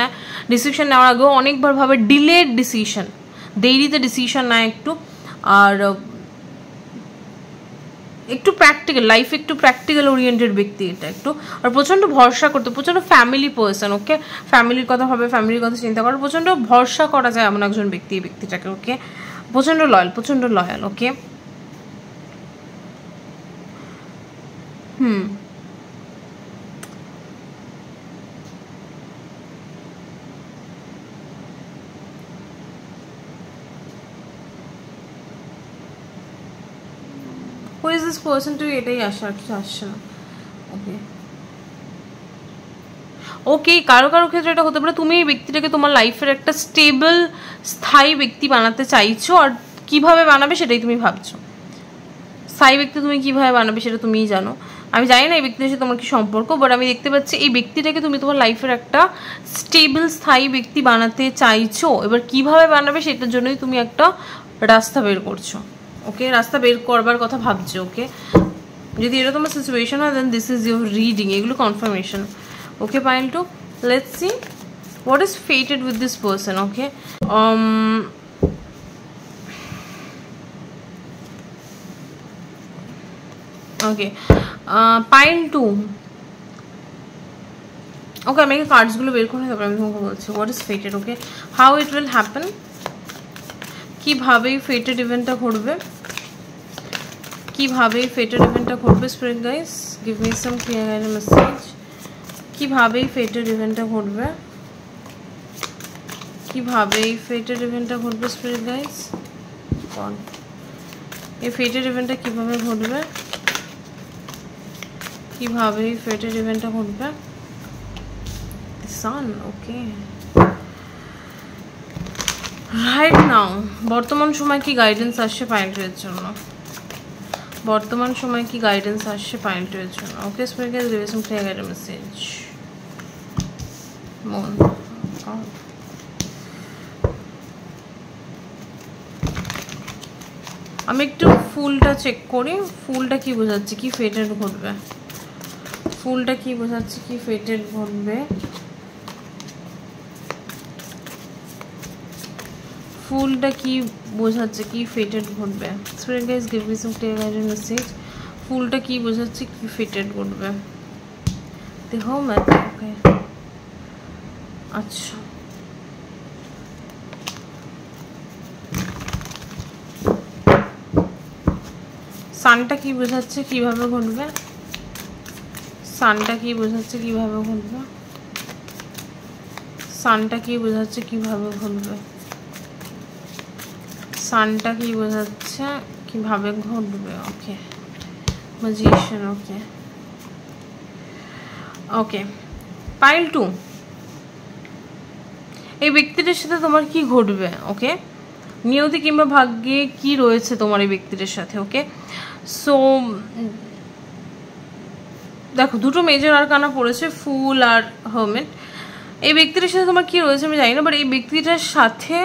নেওয়ার আগেও অনেকবার ভাবে, ডিলেড ডিসিশন, দেরিতে ডিসিশন নেয় একটু, আর একটু প্র্যাকটিক্যাল, লাইফ একটু প্র্যাকটিক্যাল ওরিয়েন্টেড ব্যক্তি এটা একটু, আর প্রচণ্ড ভরসা করতে, প্রচণ্ড ফ্যামিলি পার্সন, ওকে, ফ্যামিলির কথা ভাবে, ফ্যামিলির কথা চিন্তা করে, প্রচণ্ড ভরসা করা যায় এমন একজন ব্যক্তি এই ব্যক্তিটাকে, ওকে। প্রচণ্ড loyal, okay. Who is this person to এটাই আসছে না, ওকে। কারো ক্ষেত্রে এটা হতে পারে তুমি এই ব্যক্তিটাকে তোমার লাইফের একটা স্টেবল স্থায়ী ব্যক্তি বানাতে চাইছো, আর কিভাবে বানাবে সেটাই তুমি ভাবছো। স্থায়ী ব্যক্তি তুমি কিভাবে বানাবে সেটা তুমিই জানো, আমি জানি না এই ব্যক্তির সাথে তোমার কি সম্পর্ক, বাট আমি দেখতে পাচ্ছি এই ব্যক্তিটাকে তুমি তোমার লাইফের একটা স্টেবল স্থায়ী ব্যক্তি বানাতে চাইছো। এবার কিভাবে বানাবে সেটার জন্যই তুমি একটা রাস্তা বের করছো, ওকে, রাস্তা বের করবার কথা ভাবছো, ওকে। যদি এটা তোমার সিচুয়েশন হয় দেন দিস ইজ ইউর রিডিং, এগুলো confirmation, okay. pile 2, let's see what is fated with this person, okay. Okay, pile 2, okay, আমি এই কার্ডসগুলো বের করে তারপর আমি তোমাকে বলছি what is fated, okay, how it will happen, কিভাবে fated ইভেন্টটা ঘটবে, spirit guys give me some clear guidance message, কিভাবে fated ইভেন্টটা ঘটবে, spirit guys, এই fated ইভেন্টটা কিভাবে ঘটবে, sun, okay, right now বর্তমান সময় কি গাইডেন্স আসছে পাইলের জন্য, বর্তমান সময় কি গাইডেন্স আসছে পাইলটের জন্য? Okay spirit guys give some clear guidance message. মন আমি একটু ফুলটা চেক করি, ফুলটা কি বোঝাচ্ছে, কি ফেটেড ঘটবে, ফুলটা কি বোঝাচ্ছে, কি ফেটেড ঘটবে, ফুলটা কি বোঝাচ্ছে, কি ফেটেড ঘটবে। Spirit guys give me some clear guidance message. ফুলটা কি বোঝাচ্ছে, কি ফেটেড ঘটবে। দেখো ম্যাথ ওকে আচ্ছা সানটা কি বোঝাচ্ছে, কিভাবে ঘটবে, সানটা কি বোঝাচ্ছে, কিভাবে ঘটবে, সানটা কি বোঝাচ্ছে, কিভাবে ঘটবে, সানটা কি বোঝাচ্ছে, কিভাবে ঘটবে। ওকে ম্যাজিশিয়ান ওকে ওকে পাইল 2 এই ব্যক্তিটার সাথে তোমার কি ঘটবে। ওকে নিয়তি কিংবা ভাগ্যে কি রয়েছে তোমার এই ব্যক্তিটার সাথে। ওকে সো দেখো দুটো মেজর আরকানা পড়েছে, ফুল আর হারমিট। এই ব্যক্তিটার সাথে তোমার কি রয়েছে আমি জানি না, বাট এই ব্যক্তিটার সাথে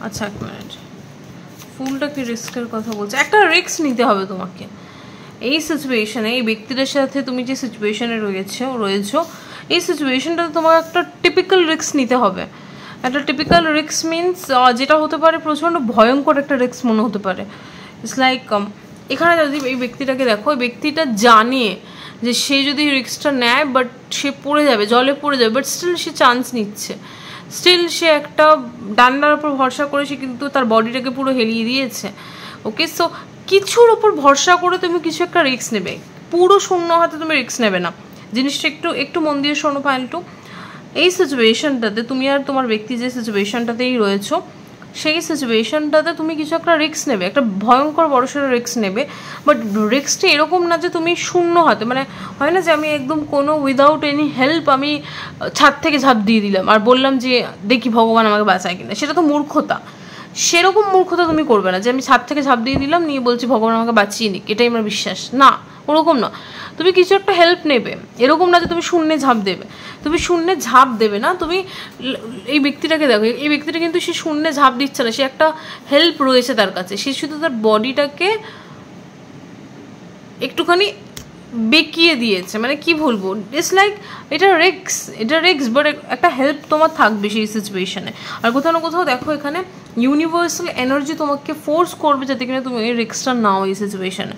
আচ্ছা এক মিনিট, ফুলটা কি রিস্কের কথা বলছে, একটা রিস্ক নিতে হবে তোমাকে এই সিচুয়েশনে। এই ব্যক্তিটার সাথে তুমি যে সিচুয়েশনে রয়েছো এই সিচুয়েশনটাতে তোমাকে একটা টিপিক্যাল রিস্ক নিতে হবে। একটা টিপিক্যাল রিস্ক মিনস যেটা হতে পারে প্রচণ্ড ভয়ঙ্কর একটা রিস্ক মনে হতে পারে। ইটস লাইক এখানে যদি এই ব্যক্তিটাকে দেখো, এই ব্যক্তিটা জানে যে সে যদি রিস্কটা নেয় বাট সে পড়ে যাবে, জলে পড়ে যাবে, বাট স্টিল সে চান্স নিচ্ছে, স্টিল সে একটা ডান্ডার উপর ভরসা করে সে কিন্তু তার বডিটাকে পুরো হেলিয়ে দিয়েছে। ওকে সো কিছুর ওপর ভরসা করে তুমি কিছু একটা রিস্ক নেবে, পুরো শূন্য হাতে তুমি রিস্ক নেবে না। জিনিসটা একটু একটু মন দিয়ে শোনো পাইলটু। এই সিচুয়েশনটাতে তুমি আর তোমার ব্যক্তি যে সিচুয়েশনটাতেই রয়েছো সেই সিচুয়েশনটাতে তুমি কিছু একটা রিস্ক নেবে, একটা ভয়ঙ্কর বড়সড় রিস্ক নেবে। বাট রিস্কটা এরকম না যে তুমি শূন্য হাতে, মানে হয় না যে আমি একদম কোনো উইদাউট এনি হেল্প আমি ছাদ থেকে ঝাঁপ দিয়ে দিলাম আর বললাম যে দেখি ভগবান আমাকে বাঁচায় কিনা, সেটা তো মূর্খতা। সেরকম মূর্খতা তুমি করবে না যে আমি ছাদ থেকে ঝাঁপ দিয়ে দিলাম নিয়ে বলছি ভগবান আমাকে বাঁচিয়ে নিক, এটাই আমার বিশ্বাস না, ওরকম না। তুমি কিছু একটা হেল্প নেবে, এরকম না যে তুমি শূন্যে ঝাঁপ দেবে, তুমি শূন্যে ঝাঁপ দেবে না। তুমি এই ব্যক্তিটাকে দেখো, এই ব্যক্তিটা কিন্তু সে শূন্যে ঝাঁপ দিচ্ছে না, সে একটা হেল্প রয়েছে তার কাছে, সে শুধু তার বডিটাকে একটুখানি বেঁকিয়ে দিয়েছে, মানে কি বলবো, ইটস লাইক এটা রিস্ক বাট একটা হেল্প তোমার থাকবে সেই সিচুয়েশনে। আর কোথাও না কোথাও দেখো এখানে ইউনিভার্সাল এনার্জি তোমাকে ফোর্স করবে যাতে কিনা তুমি এই রিস্কটা নাও এই সিচুয়েশনে।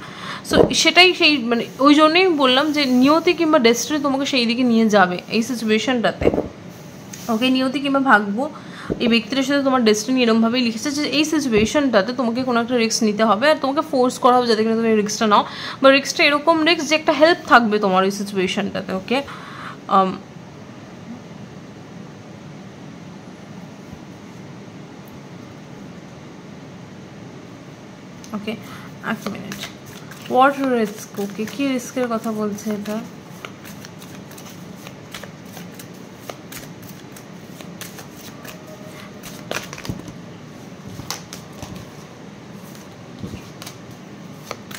সো সেটাই সেই মানে ওই জন্যই বললাম যে নিয়তি কিংবা ডেস্টিনি তোমাকে সেই দিকে নিয়ে যাবে এই সিচুয়েশনটাতে। ওকে নিয়তি কিংবা ভাগ্য এই ব্যক্তিটার সাথে তোমার ডেস্টিনি এরকমভাবেই লিখেছে যে এই সিচুয়েশনটাতে তোমাকে কোনো একটা রিস্ক নিতে হবে আর তোমাকে ফোর্স করা হবে যাতে কিনা তুমি রিস্কটা নাও, বা রিস্কটা এরকম রিস্ক যে একটা হেল্প থাকবে তোমার এই সিচুয়েশনটাতে। ওকে ওকে এক মিনিট, হোয়াট রিস্ক, ওকে কি রিস্কের কথা বলছে এটা।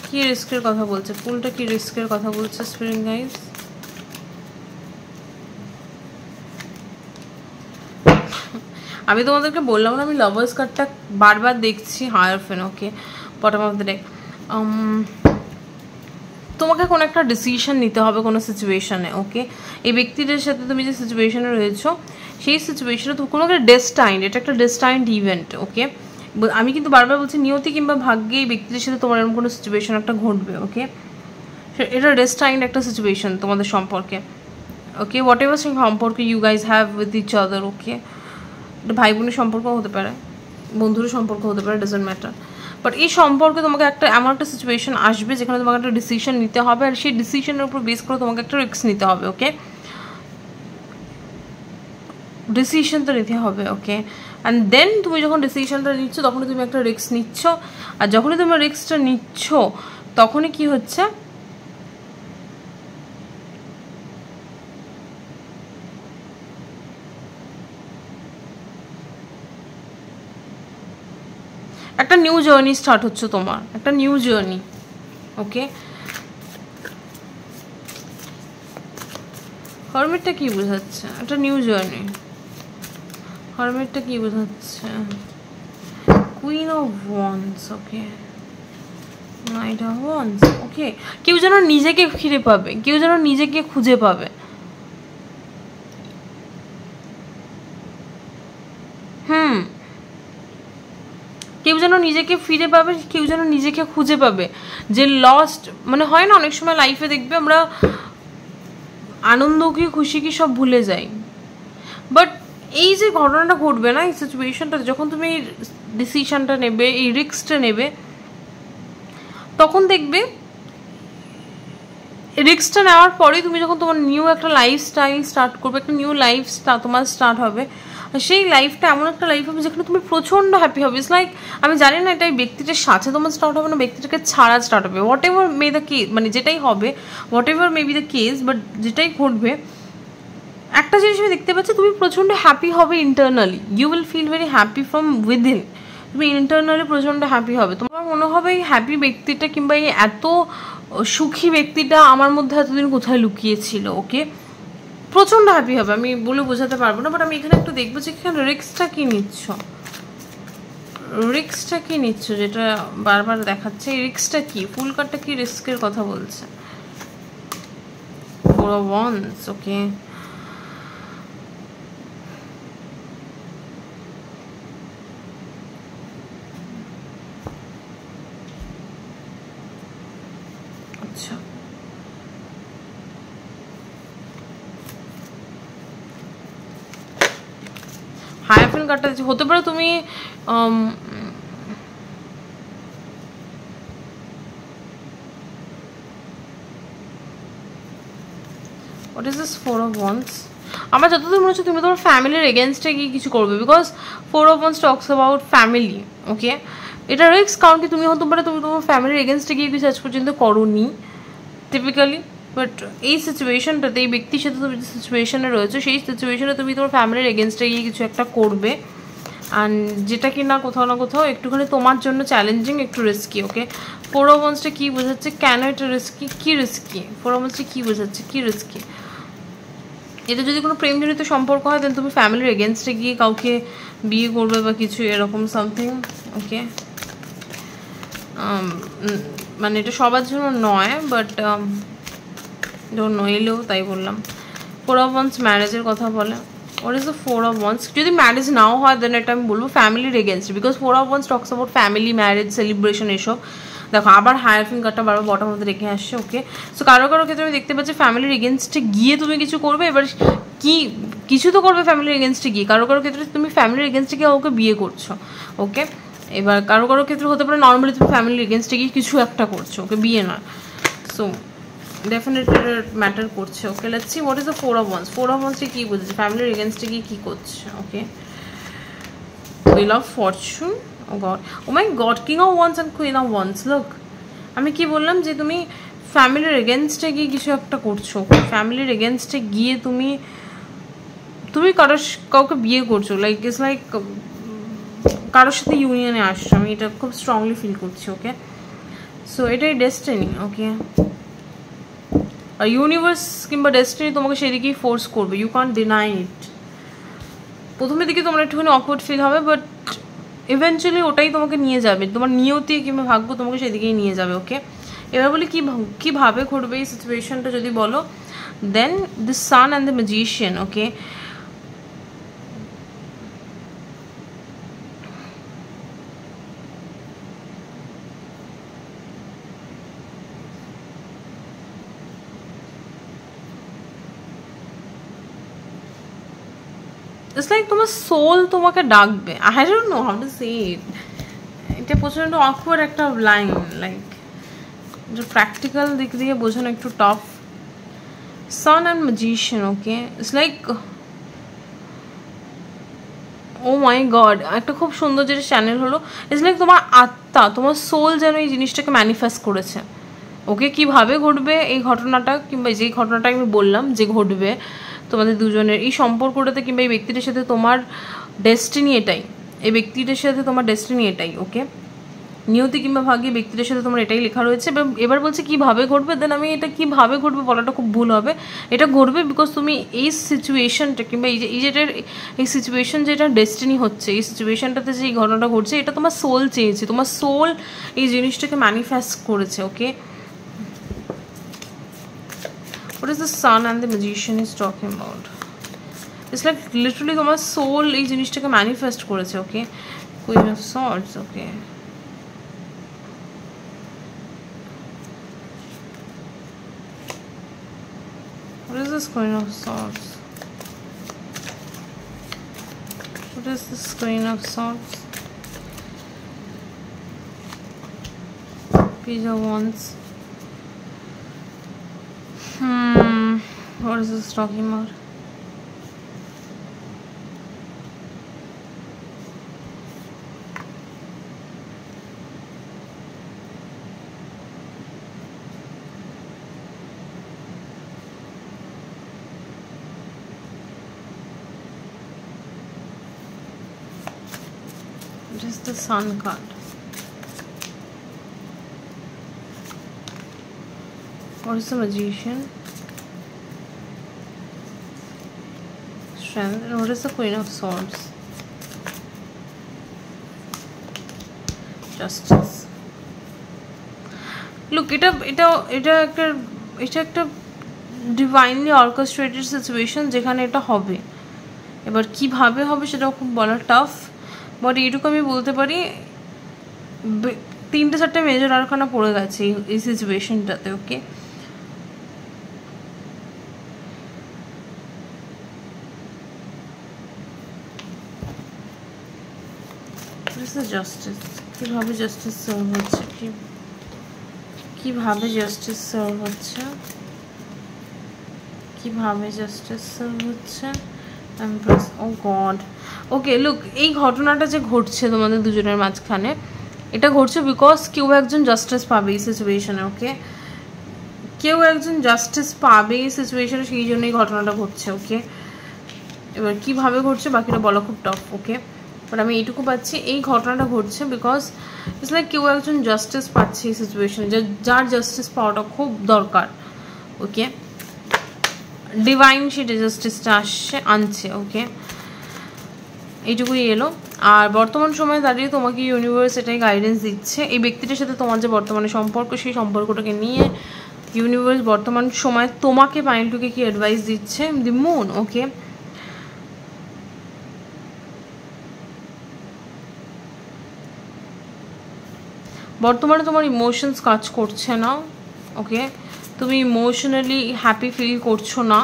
কি রিস্কের কথা বলছে, ফুলটা কি রিস্কের কথা বলছে স্পিরিট গাইজ। আমি তোমাদেরকে বললাম না আমি লাভার্স কার্ডটা বারবার দেখছি, hierophant. Okay bottom of the deck, তোমাকে কোনো একটা ডিসিশন নিতে হবে কোনো সিচুয়েশনে। ওকে এই ব্যক্তিদের সাথে তুমি যে সিচুয়েশনে রয়েছো সেই সিচুয়েশনে তো কোনো একটা ডেস্টাইন্ড, এটা একটা ডেস্টাইন্ড ইভেন্ট। ওকে আমি কিন্তু বারবার বলছি নিয়তি কিংবা ভাগ্যে এই ব্যক্তিদের সাথে তোমার এরকম কোনো সিচুয়েশন একটা ঘটবে। ওকে এটা ডেস্টাইন্ড একটা সিচুয়েশন তোমাদের সম্পর্কে। ওকে হোয়াট এভার সম্পর্ক you guys have with each other. Okay এটা ভাই বোনের সম্পর্ক হতে পারে, বন্ধুর সম্পর্ক হতে পারে, ডাজন্ট ম্যাটার। বাট এই সম্পর্কে তোমাকে একটা এমন একটা সিচুয়েশন আসবে যেখানে তোমাকে একটা ডিসিশন নিতে হবে আর সেই ডিসিশনের উপর বেস করে তোমাকে একটা রিস্ক নিতে হবে। ওকে ডিসিশনটা নিতে হবে, ওকে। অ্যান্ড দেন তুমি যখন ডিসিশনটা নিচ্ছ তখনই তুমি একটা রিস্ক নিচ্ছ, আর যখনই তুমি রিস্কটা নিচ্ছ তখনই কি হচ্ছে, একটা নিউ জার্নি স্টার্ট হচ্ছে তোমার, একটা নিউ জার্নি, ওকে। হারমিটটা কি বোঝাচ্ছে? একটা নিউ জার্নি। হারমিটটা কি বোঝাচ্ছে? Queen of wands, okay. Knight of wands, okay. কেউ যেন নিজেকে ফিরে পাবে, কেউ যেন নিজেকে খুঁজে পাবে। কেউ যেন নিজেকে ফিরে পাবে, কেউ যেন নিজেকে খুঁজে পাবে, যে লস্ট, মানে হয় না অনেক সময় লাইফে দেখবে আমরা আনন্দ কি খুশি কি সব ভুলে যাই, বাট এই যে ঘটনাটা ঘটবে না, এই সিচুয়েশনটা যখন তুমি এই ডিসিশনটা নেবে, এই রিস্কটা নেবে, তখন দেখবে রিস্কটা নেওয়ার পরেই তুমি যখন তোমার নিউ একটা লাইফস্টাইল স্টার্ট করবে, একটা নিউ লাইফ তোমার স্টার্ট হবে, সেই লাইফটা এমন একটা লাইফ হবে যেখানে তুমি প্রচণ্ড হ্যাপি হবে। ইটস লাইক, আমি জানি না এটা এই ব্যক্তিটার সাথে তোমার স্টার্ট হবে না ব্যক্তিটাকে ছাড়া স্টার্ট হবে, what ever May the case, মানে যেটাই হবে, what ever may be the case, but যেটাই ঘটবে, একটা জিনিস আমি দেখতে পাচ্ছি, তুমি প্রচণ্ড হ্যাপি হবে internally, you will feel very happy from within, তুমি ইন্টারনালি প্রচণ্ড হ্যাপি হবে। তোমার মনে হবে এই হ্যাপি ব্যক্তিটা কিংবা এই এত সুখী ব্যক্তিটা আমার মধ্যে এতদিন কোথায় লুকিয়েছিল, ওকে। প্রচণ্ড হ্যাপি হবে, আমি বলে বোঝাতে পারবো না, বাট আমি এখানে একটু দেখবো যে এখানে রিস্কটা কি নিচ্ছ, রিস্কটা কি নিচ্ছ, যেটা বারবার দেখাচ্ছে, এই রিস্কটা কি, ফুল কার্ডটা কি রিস্কের কথা বলছে, ফোর অফ ওয়ান্স, ওকে। আচ্ছা, হায়াফ্রেন্ড কার্ডটা হতে পারে তুমি what is this four of once? আমার যতদূর মনে হচ্ছে তুমি তোমার ফ্যামিলির এগেনস্টে গিয়ে কিছু করবে, because four of wands talks about family, okay. এটা রিস্ক, কারণ কি তুমি হতে পারে তুমি তোমার ফ্যামিলির এগেনস্টে গিয়ে কিছু আজ পর্যন্ত করোনি টিপিক্যালি, বাট এই সিচুয়েশনটাতে, এই ব্যক্তির সাথে তুমি যে সিচুয়েশনে রয়েছে, সেই সিচুয়েশনে তুমি তোমার ফ্যামিলির এগেনস্টে গিয়ে কিছু একটা করবে, অ্যান্ড যেটা কি না কোথাও না কোথাও একটুখানি তোমার জন্য চ্যালেঞ্জিং, একটু রিস্কি, ওকে। ফোর অফ ওয়ান্সটা কী বোঝাচ্ছে, কেন এটা রিস্কি, কী রিস্কি, ফোর অফ ওয়ান্সটা কী বোঝাচ্ছে, কী রিস্কি? এটা যদি কোনো প্রেমজনিত সম্পর্ক হয়, দেন তুমি ফ্যামিলির এগেনস্টে গিয়ে কাউকে বিয়ে করবে বা কিছু এরকম সামথিং, ওকে। মানে এটা সবার জন্য নয়, বাট ডোন্ট নো, এলেও তাই বললাম। ফোর অফ ওয়ান্স ম্যারেজের কথা বলে, what is the four of once? যদি ম্যারেজ নাও হয় দেন এটা আমি বলবো ফ্যামিলির against, because four of wands talks about family, marriage, celebration, এসব। দেখো আবার হায়ার ফিঙ্গারটা বারবার বটার মধ্যে রেখে আসছে, ওকে। সো কারো কারো ক্ষেত্রে আমি দেখতে পাচ্ছি ফ্যামিলির এগেনস্টে গিয়ে তুমি কিছু করবে, এবার কি কিছু তো করবে ফ্যামিলির এগেনস্টে গিয়ে, কারো কারো ক্ষেত্রে তুমি ফ্যামিলির এগেনস্টে গিয়ে ওকে বিয়ে করছো, ওকে। এবার কারো কারো ক্ষেত্রে হতে পারে নর্মালি তুমি ফ্যামিলির এগেনস্টে গিয়ে কিছু একটা করছো, ওকে, বিয়ে না। সো ডেফিনেটলি ম্যাটার করছে, okay. Let's see what is the four of wands. Four of ওয়ান্সে কী বুঝেছে, ফ্যামিলির এগেনস্টে গিয়ে কী করছে, okay. Wheel of fortune, oh god, oh my god, king of wands and queen of wands. Look, আমি কি বললাম যে তুমি ফ্যামিলির এগেনস্টে গিয়ে কিছু একটা করছো, ফ্যামিলির এগেনস্টে গিয়ে তুমি কাউকে বিয়ে করছো, লাইক ইটস লাইক কারোর সাথে ইউনিয়নে আসছো, আমি এটা খুব স্ট্রংলি ফিল করছি, ওকে। সো এটাই ডেস্টিনি, ওকে। আর ইউনিভার্স কিংবা ডেস্টিনি তোমাকে সেদিকেই ফোর্স করবে, ইউ ক্যান্ট ডিনাই ইট। প্রথমের দিকে তোমার একটুখানি অকওয়ার্ড ফিল হবে, বাট ইভেনচুয়ালি ওটাই তোমাকে নিয়ে যাবে, তোমার নিয়তি কিংবা ভাগ্য তোমাকে সেদিকেই নিয়ে যাবে, ওকে। এবার বলি কীভাবে ঘটবে এই সিচুয়েশনটা যদি বলো, then the sun and the magician, okay. It's like তোমার সোল তোমাকে ডাকবে, I don't know how to say it, এটা প্রচণ্ড অকওয়ার্ড একটা লাইন, লাইক এটা প্র্যাকটিক্যাল দিক দিয়ে বোঝানো একটু tough. Sun and magician, okay. It's like oh my God, একটা খুব সুন্দর যেটা চ্যানেল হলো, ইটস লাইক তোমার আত্মা, তোমার সোল যেন এই জিনিসটাকে ম্যানিফেস্ট করেছে। ওকে, কীভাবে ঘটবে এই ঘটনাটা, কিংবা যেই ঘটনাটা আমি বললাম যে ঘটবে তোমাদের দুজনের এই সম্পর্কটাতে, কিংবা এই ব্যক্তিটার সাথে তোমার ডেস্টিনি এটাই, এই ব্যক্তিটার সাথে তোমার ডেস্টিনি এটাই। ওকে, নিয়তি কিংবা ভাগ্যে ব্যক্তিটার সাথে তোমার এটাই লেখা রয়েছে। এবার বলছে কীভাবে ঘটবে, দেন আমি এটা কীভাবে ঘটবে বলাটা খুব ভুল হবে। এটা ঘটবে বিকজ তুমি এই সিচুয়েশনটা, কিংবা যেটার এই সিচুয়েশন যেটা ডেস্টিনি হচ্ছে, এই সিচুয়েশনটাতে যে এই ঘটনাটা ঘটছে, এটা তোমার সোল চেয়েছে, তোমার সোল এই জিনিসটাকে ম্যানিফেস্ট করেছে। ওকে, what is the sun and the magician is talking about? It's like literally তোমার সোল এই জিনিসটাকে ম্যানিফেস্ট করেছে। ওকে, Queen of Swords. Okay, what is this Queen of Swords? What is this Queen of Swords? Page of Wands. What is this talking about? What is the Sun card? What is the Magician? Strength. And what is the Queen of Swords? Justice. Look, এটা একটা divinely orchestrated situation যেখানে এটা হবে। এবার কিভাবে হবে সেটাও খুব বলা টাফ, বাট এইটুকু আমি বলতে পারি 3-4টে মেজর আরকানা পড়ে গেছে এই সিচুয়েশনটাতে। ওকে, জাস্টিস, কিভাবে জাস্টিস সার্ভ হচ্ছে, কিভাবে জাস্টিস সার্ভ হচ্ছে, কিভাবে জাস্টিস সার্ভ হচ্ছে। এমপ্রেস, ও গড। ওকে, লুক, এই ঘটনাটা যে ঘটছে তোমাদের দুজনের মাঝখানে, এটা ঘটছে বিকজ কেউ একজন জাস্টিস পাবে এই সিচুয়েশনে। ওকে, কেউ একজন জাস্টিস পাবে এই সিচুয়েশনে, সেই জন্যই ঘটনাটা ঘটছে। ওকে, এবার কীভাবে ঘটছে বাকিটা বলা খুব টাফ। ওকে, বাট আমি এইটুকু পাচ্ছি এই ঘটনাটা ঘটছে বিকজ ইটস লাইক কেউ একজন জাস্টিস পাচ্ছে এই সিচুয়েশনে, যার জাস্টিস পাওয়াটা খুব দরকার। ওকে, ডিভাইন সেটা জাস্টিসটা আনছে। ওকে, এইটুকুই এলো। আর বর্তমান সময়ে দাঁড়িয়ে তোমাকে ইউনিভার্স এটাই গাইডেন্স দিচ্ছে, এই ব্যক্তিটার সাথে তোমার যে বর্তমানে সম্পর্ক, সেই সম্পর্কটাকে নিয়ে ইউনিভার্স বর্তমান সময় তোমাকে পাইলটুকে কি অ্যাডভাইস দিচ্ছে, দি মুন। ওকে, বর্তমানে তোমার ইমোশনস কাজ করছে না। ওকে, তুমি ইমোশনালি হ্যাপি ফিল করছো না।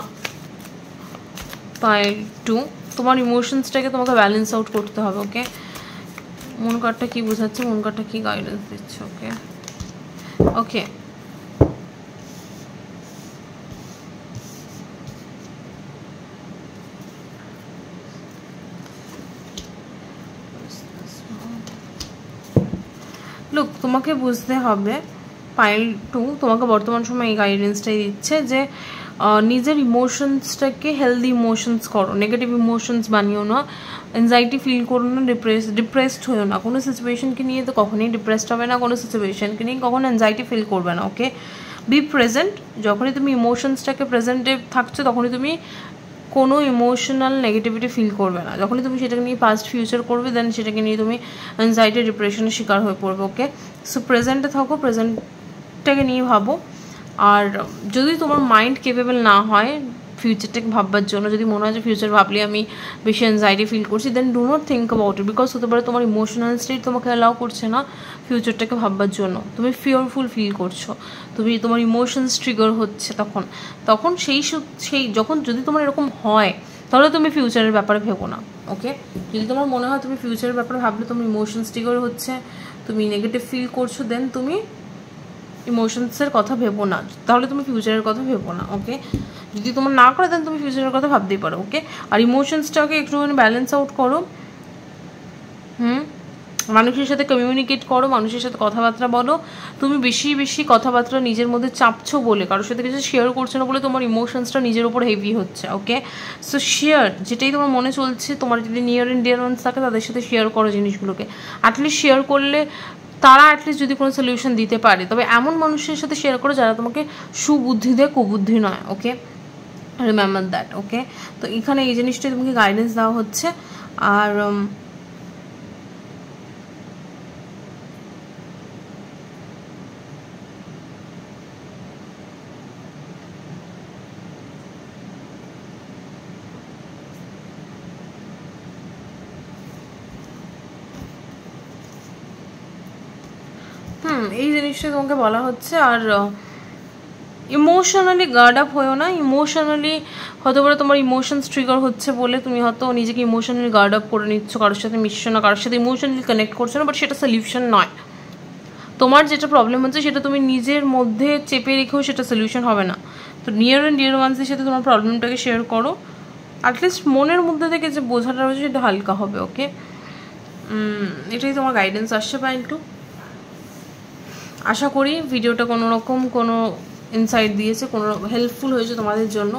পাইল2, তোমার ইমোশনসটাকে তোমাকে ব্যালেন্স আউট করতে হবে। ওকে, মন কার্ডটা কী বোঝাচ্ছে, মন কার্ডটা কী গাইডেন্স দিচ্ছে। ওকে, ওকে, লুক, তোমাকে বুঝতে হবে পাইল2 তোমাকে বর্তমান সময় এই গাইডেন্সটাই দিচ্ছে যে নিজের ইমোশনসটাকে হেলদি ইমোশনস করো, নেগেটিভ ইমোশনস বানিও না, এনজাইটি ফিল করো না, ডিপ্রেসড হয়েও না। কোনো সিচুয়েশনকে নিয়ে তো কখনোই ডিপ্রেসড হবে না, কোনো সিচুয়েশনকে নিয়ে কখনো এনজাইটি ফিল করবে না। ওকে, বি প্রেজেন্ট। যখনই তুমি ইমোশনসটাকে প্রেজেন্টে থাকছো, তখনই তুমি কোনো ইমোশনাল নেগেটিভিটি ফিল করবে না। যখনই তুমি সেটাকে নিয়ে পাস্ট ফিউচার করবে, দেন সেটাকে নিয়ে তুমি অ্যাংজাইটি ডিপ্রেশনের শিকার হয়ে পড়বে। ওকে, সো প্রেজেন্টে থাকো, প্রেজেন্টটাকে নিয়ে ভাবো। আর যদি তোমার মাইন্ড কেপেবল না হয় ফিউচারটাকে ভাববার জন্য, যদি মনে হয় যে ফিউচার ভাবলে আমি বেশি অ্যাংজাইটি ফিল করছি, then do not think about it, because হতে পারে তোমার ইমোশনাল স্টেট তোমাকে অ্যালাউ করছে না ফিউচারটাকে ভাববার জন্য। তুমি ফিয়ারফুল ফিল করছো, তোমার ইমোশনস ট্রিগার হচ্ছে, তখন সেই যখন যদি তোমার এরকম হয়, তাহলে তুমি ফিউচারের ব্যাপারে ভেবো না। ওকে, যদি তোমার মনে হয় তুমি ফিউচারের ব্যাপারে ভাবলে তোমার ইমোশনস ট্রিগার হচ্ছে, তুমি নেগেটিভ ফিল করছো, দেন তুমি ইমোশনসের কথা ভেবো না, তাহলে তুমি ফিউচারের কথা ভেবো না। ওকে, যদি তোমার না করে দেন তুমি ফিউচারের কথা ভাবতেই পারো। ওকে, আর ইমোশনসটাকে একটুখানি ব্যালেন্স আউট করো, মানুষের সাথে কমিউনিকেট করো, মানুষের সাথে কথাবার্তা বলো। তুমি বেশি বেশি কথাবার্তা নিজের মধ্যে চাপছো বলে, কারোর সাথে কিছু শেয়ার করছো না বলে তোমার ইমোশনসটা নিজের উপর হেভি হচ্ছে। ওকে, সো শেয়ার, যেটাই তোমার মনে চলছে, তোমার যদি নিয়ার অ্যান্ড ডিয়ার ওয়ান্স থাকে তাদের সাথে শেয়ার করো জিনিসগুলোকে। অ্যাটলিস্ট শেয়ার করলে তারা অ্যাটলিস্ট যদি কোনো সলিউশন দিতে পারে, তবে এমন মানুষের সাথে শেয়ার করো যারা তোমাকে সুবুদ্ধি দেয়, কুবুদ্ধি নয়। ওকে, রিমেম্বার দ্যাট। ওকে, তো এখানে এই জিনিসটাই তোমাকে গাইডেন্স দেওয়া হচ্ছে। আর এই জিনিসটা তোমাকে বলা হচ্ছে। আর ইমোশনালি গার্ড আপ হয়েও না। ইমোশনালি হয়তো বলে তোমার ইমোশনস ট্রিগার হচ্ছে বলে তুমি হয়তো নিজেকে ইমোশনালি গার্ড আপ করে নিচ্ছ, কারোর সাথে মিশছো না, কারোর সাথে ইমোশনালি কানেক্ট করছো না, বাট সেটা সলিউশন নয়। তোমার যেটা প্রবলেম হচ্ছে সেটা তুমি নিজের মধ্যে চেপে রেখেও সেটা সলিউশন হবে না। তো নিয়ার অ্যান্ড ডিয়ার ওয়ান্সের সাথে তোমার প্রবলেমটাকে শেয়ার করো, অ্যাটলিস্ট মনের মধ্যে থেকে যে বোঝাটা রয়েছে সেটা হালকা হবে। ওকে, এটাই তোমার গাইডেন্স আসছে পাইল টু। আশা করি ভিডিওটা কোনো রকম কোনো ইনসাইট দিয়েছে, কোনো হেল্পফুল হয়েছে তোমাদের জন্য।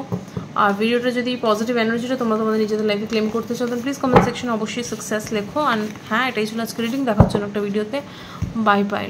আর ভিডিওটা যদি পজিটিভ এনার্জিটা তোমরা তোমাদের নিজেদের লাইফে ক্লেম করতে চাও, প্লিজ কমেন্ট সেকশনে অবশ্যই সাকসেস লেখো। অ্যান্ড হ্যাঁ, এটাই ছিল আজকে রিডিং। দেখার জন্য একটা ভিডিওতে। Bye bye.